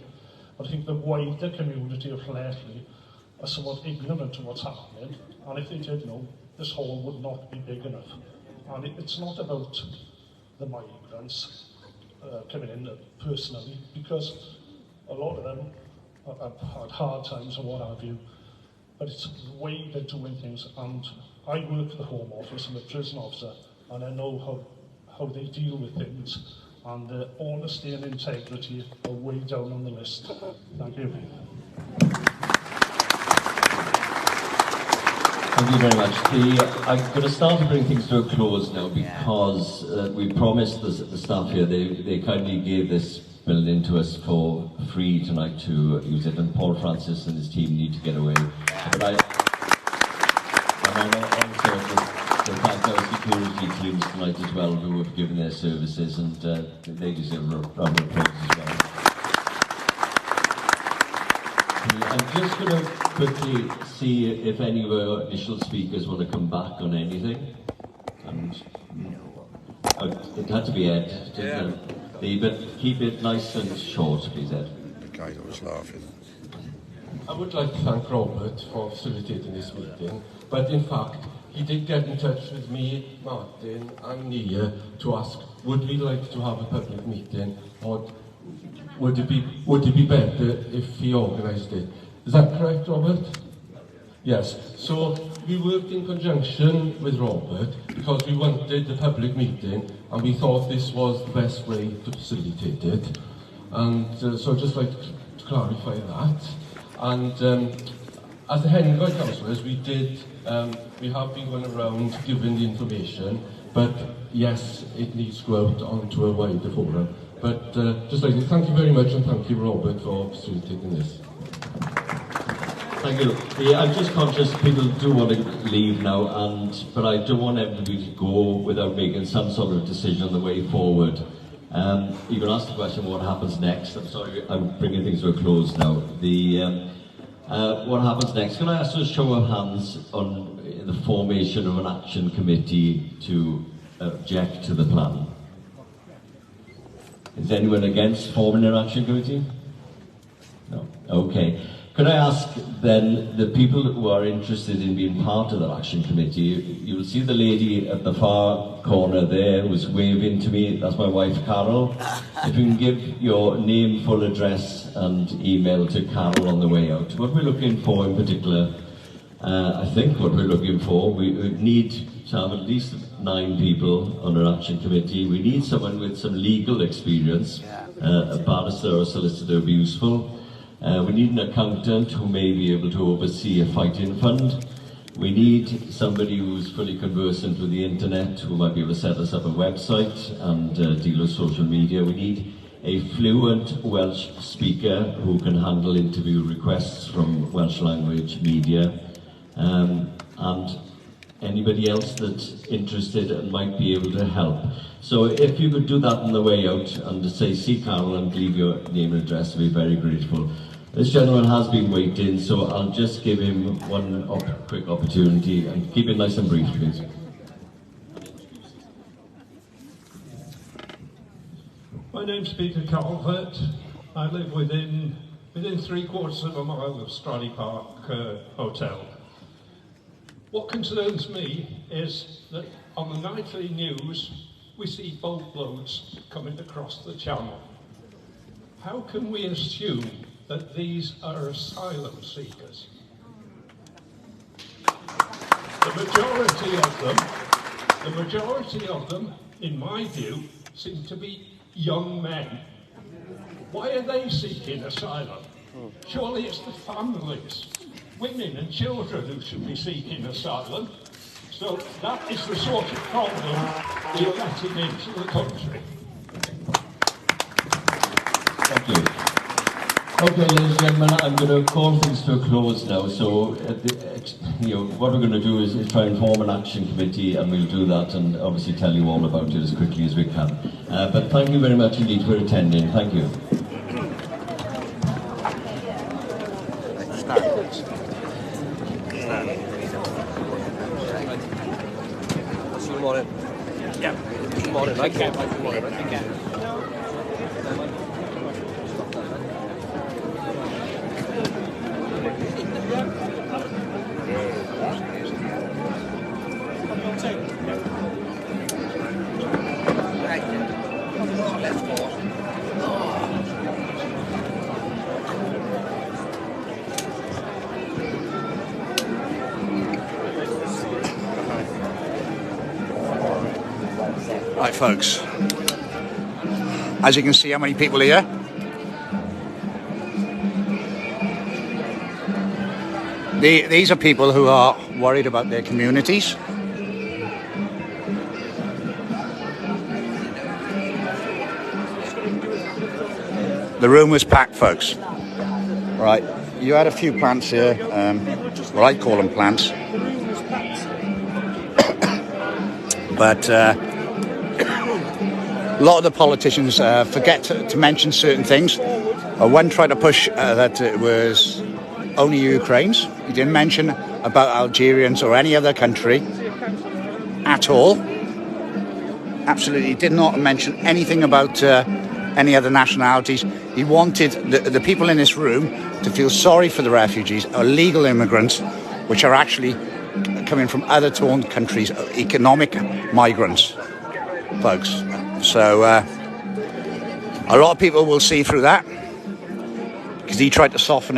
But I think the wider community of Llanelli are somewhat ignorant to what's happening, and if they did know, this hall would not be big enough. And it's not about the migrants coming in personally, because a lot of them have had hard times and what have you, but it's the way they're doing things. And I work for the Home Office, I'm a prison officer, and I know how they deal with things, and honesty and integrity are way down on the list. Thank you. Thank you very much. I'm going to start to bring things to a close now, because we promised the staff here, they kindly gave this building to us for free tonight to use it, and Paul Francis and his team need to get away. But I also to thank our security teams tonight as well, who have given their services, and they deserve a round of applause as well. I'm just going to quickly see if any of our initial speakers want to come back on anything. And it had to be Ed, didn't it? But keep it nice and short, please, Ed. The guy that was laughing. I would like to thank Robert for facilitating this meeting, but in fact, he did get in touch with me, Martin and Nia to ask, would we like to have a public meeting, or would it be better if he organised it? Is that correct, Robert? Yes. So we worked in conjunction with Robert because we wanted the public meeting, and we thought this was the best way to facilitate it. And so I'd just like to clarify that. And as the Hengoed councillors, we have been going around giving the information, but yes, it needs to go out onto a wider forum. But just like to thank you very much, and thank you, Robert, for facilitating this. Thank you. Yeah, I'm just conscious people do want to leave now, but I don't want everybody to go without making some sort of decision on the way forward. You can ask the question, what happens next? I'm sorry, I'm bringing things to a close now. What happens next? Can I ask a show of hands on the formation of an action committee to object to the plan? Is anyone against forming an action committee? No. Okay. Could I ask then the people who are interested in being part of that action committee, you will see the lady at the far corner there who's waving to me, that's my wife Carol. If you can give your name, full address and email to Carol on the way out. What we're looking for in particular, I think what we're looking for, we need to have at least 9 people on our action committee. We need someone with some legal experience, a barrister or a solicitor would be useful. We need an accountant who may be able to oversee a fighting fund. We need somebody who's fully conversant with the internet, who might be able to set us up a website and deal with social media. We need a fluent Welsh speaker who can handle interview requests from Welsh language media, and anybody else that's interested and might be able to help. So if you could do that on the way out and just say, see Carol and leave your name and address, I'd be very grateful. This gentleman has been waiting, so I'll just give him one quick opportunity, and keep it nice and brief, please. My name's Peter Calvert. I live within 3/4 of a mile of Strally Park Hotel. What concerns me is that on the nightly news, we see boatloads coming across the channel. how can we assume that these are asylum seekers? The majority of them, in my view, seem to be young men. Why are they seeking asylum? Surely it's the families, women and children who should be seeking asylum. So that is the sort of problem we're letting into the country. Thank you. Okay, ladies and gentlemen, I'm going to call things to a close now. So, what we're going to do is try and form an action committee, and we'll do that and obviously tell you all about it as quickly as we can. But thank you very much indeed for attending. Thank you. Right, folks, as you can see how many people are here. These are people who are worried about their communities. The room was packed, folks. Right, you had a few plants here, well, I call them plants. But a lot of the politicians forget to mention certain things. One tried to push that it was only Ukrainians. He didn't mention about Algerians or any other country at all. Absolutely did not mention anything about any other nationalities. He wanted the people in this room to feel sorry for the refugees, illegal immigrants, which are actually coming from other torn countries, economic migrants, folks. So a lot of people will see through that because he tried to soften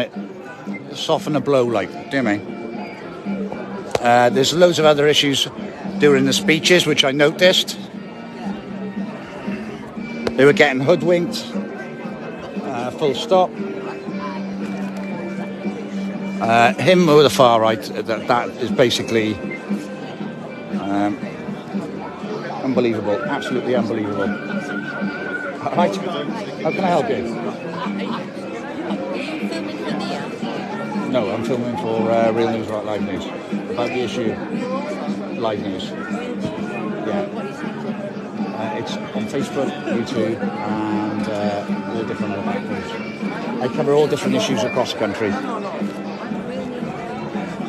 the blow, like, do you know what I mean? There's loads of other issues during the speeches which I noticed. They were getting hoodwinked, full stop. Him or the far right, that is basically unbelievable, absolutely unbelievable. Right, how can I help you? No, I'm filming for Real News Right Live News, about the issue, live news. Yeah. It's on Facebook, YouTube, and all different other platforms. I cover all different issues across the country.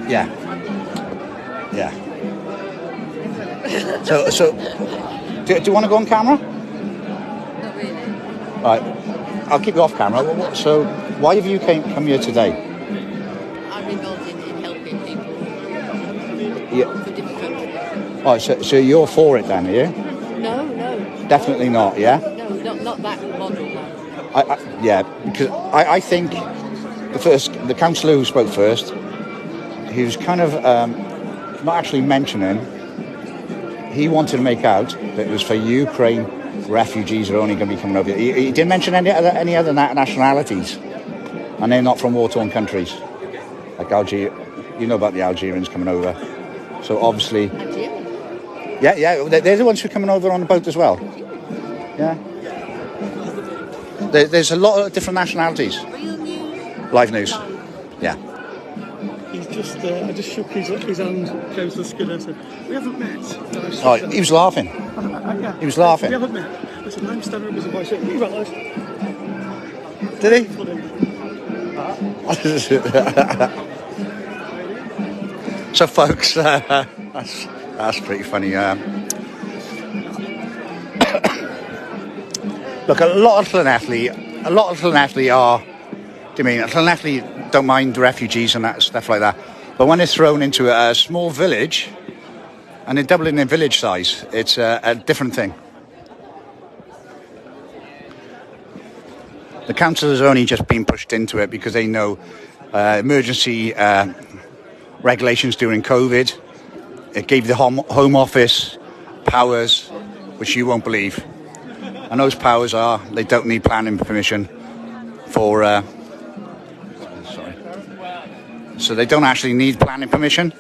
Yeah. So, do you want to go on camera? Not really. Right, I'll keep you off camera. So, why have you come here today? I'm involved in helping people for different countries. Right, so you're for it then, are you? No. Definitely not, yeah? No, not that model, no. Yeah, because I think the councillor who spoke first, he was kind of not actually mentioning, he wanted to make out that it was for Ukraine refugees who are only going to be coming over here. He didn't mention any other nationalities, and they're not from war-torn countries, like Algeria. You know about the Algerians coming over. So obviously... Yeah, they're the ones who are coming over on the boat as well. Yeah. There's a lot of different nationalities. Live news. Yeah. He's just, I just shook his hand, close to the screen and said, we haven't met. Oh, he was laughing. Yeah. He was laughing. We haven't met. I said, I'm standing up as a boy. So, you realise? Did he? So, folks, that's pretty funny. Look, a lot of Llanelli are. I mean, Llanelli don't mind refugees and that stuff like that, but when they're thrown into a small village and they're doubling their village size, it's a different thing. The councillors are only just being pushed into it because they know emergency regulations during COVID. It gave the Home Office powers which you won't believe. And those powers are, they don't need planning permission for... So they don't actually need planning permission.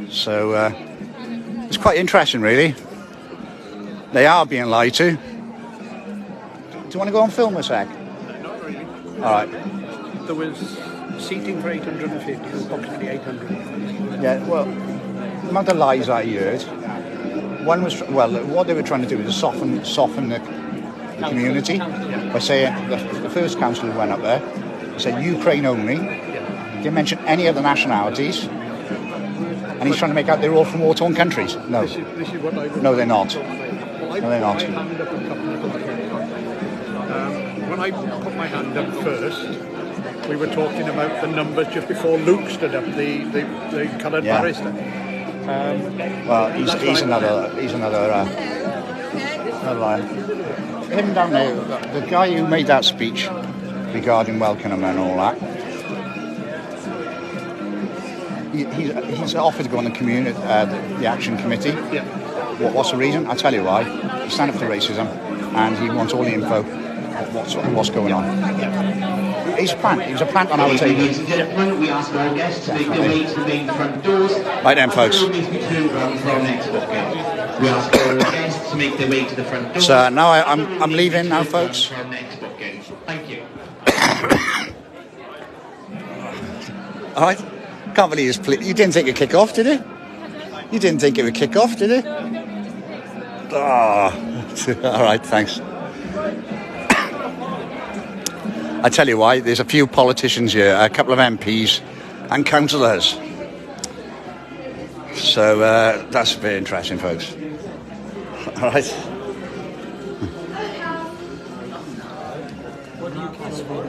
So it's quite interesting, really. They are being lied to. Do you want to go on film a sec? Not really. All right. There was seating for 850, approximately 800. Yeah, well, the amount of lies I heard. One was, well, what they were trying to do was soften the community by saying the first councillor who went up there, he said Ukraine only. He didn't mention any other nationalities. And he's trying to make out they're all from war-torn countries. No. This is what I No, they're not. Well, No, they're not. I hand up a couple of when I put my hand up first, we were talking about the numbers just before Luke stood up, the coloured barrister. Well, he's another liar. Him down there, the guy who made that speech regarding Welcome and all that. He's offered to go on the community, the action committee. Yeah. What's the reason? I'll tell you why. He stand up for racism, and he wants all the info of what's going on. He's a plant. He was a plant on our table. Ladies and gentlemen, we ask our guests to make their way to the main front doors. Right then, folks. We ask our guests to make their way to the front doors. So now I'm leaving now, folks. Thank you. All right. Can't believe this. You didn't think it'd kick off, did you? You didn't think it would kick off, did you? Ah, all right, thanks. I tell you why. There's a few politicians here, a couple of MPs, and councillors. So that's very interesting, folks. All right. What do you cast for?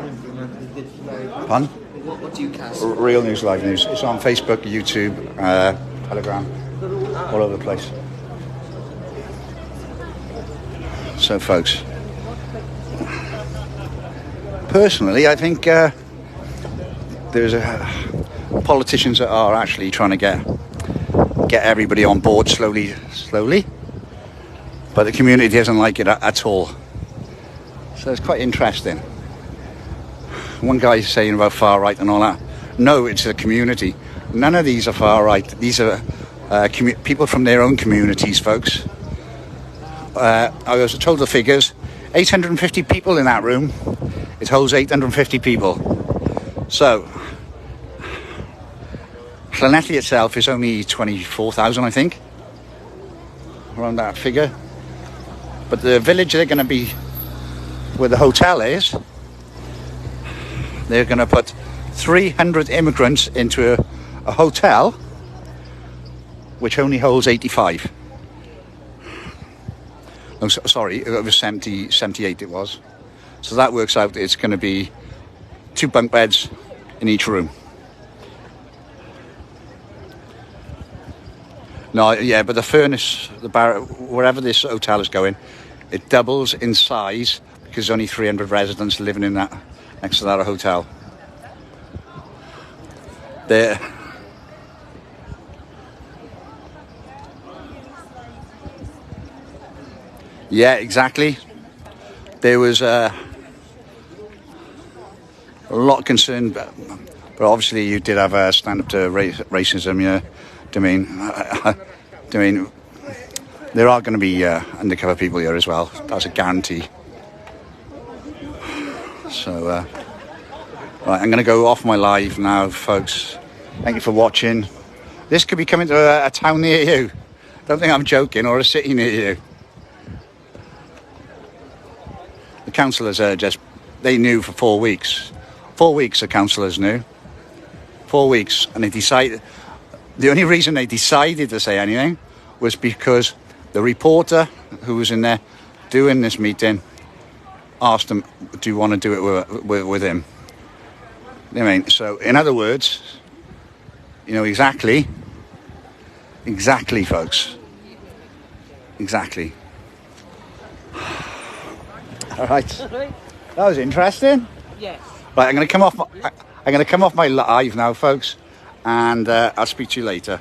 Pardon? What do you cast? Real News, Live News. It's on Facebook, YouTube, Telegram, all over the place. So, folks, personally, I think there's politicians that are actually trying to get everybody on board slowly, but the community doesn't like it at all. So it's quite interesting. One guy's saying about far right and all that. No, it's a community. None of these are far right. These are people from their own communities, folks. I was told the figures. 850 people in that room. It holds 850 people. So, Llanelli itself is only 24,000, I think. Around that figure. But the village they're going to be, where the hotel is, they're going to put 300 immigrants into a hotel which only holds 85. Oh, sorry, it was 78 it was. So that works out, it's going to be 2 bunk beds in each room. No, yeah, but the furnace, wherever this hotel is going, it doubles in size because there's only 300 residents living in that, next to that hotel. There. Yeah, exactly. There was a lot of concern, but obviously you did have a stand up to racism. Yeah, I mean, there are going to be undercover people here as well. That's a guarantee. So, right, I'm going to go off my live now, folks. Thank you for watching. This could be coming to a town near you. Don't think I'm joking, or a city near you. The councillors are they knew for 4 weeks. 4 weeks the councillors knew. 4 weeks. And they decided, the only reason they decided to say anything was because the reporter who was in there doing this meeting asked them, do you want to do it with him? I mean, so in other words, you know, exactly, folks. Exactly. All right. That was interesting. Yes. Right, I'm going to come off my live now, folks, and I'll speak to you later.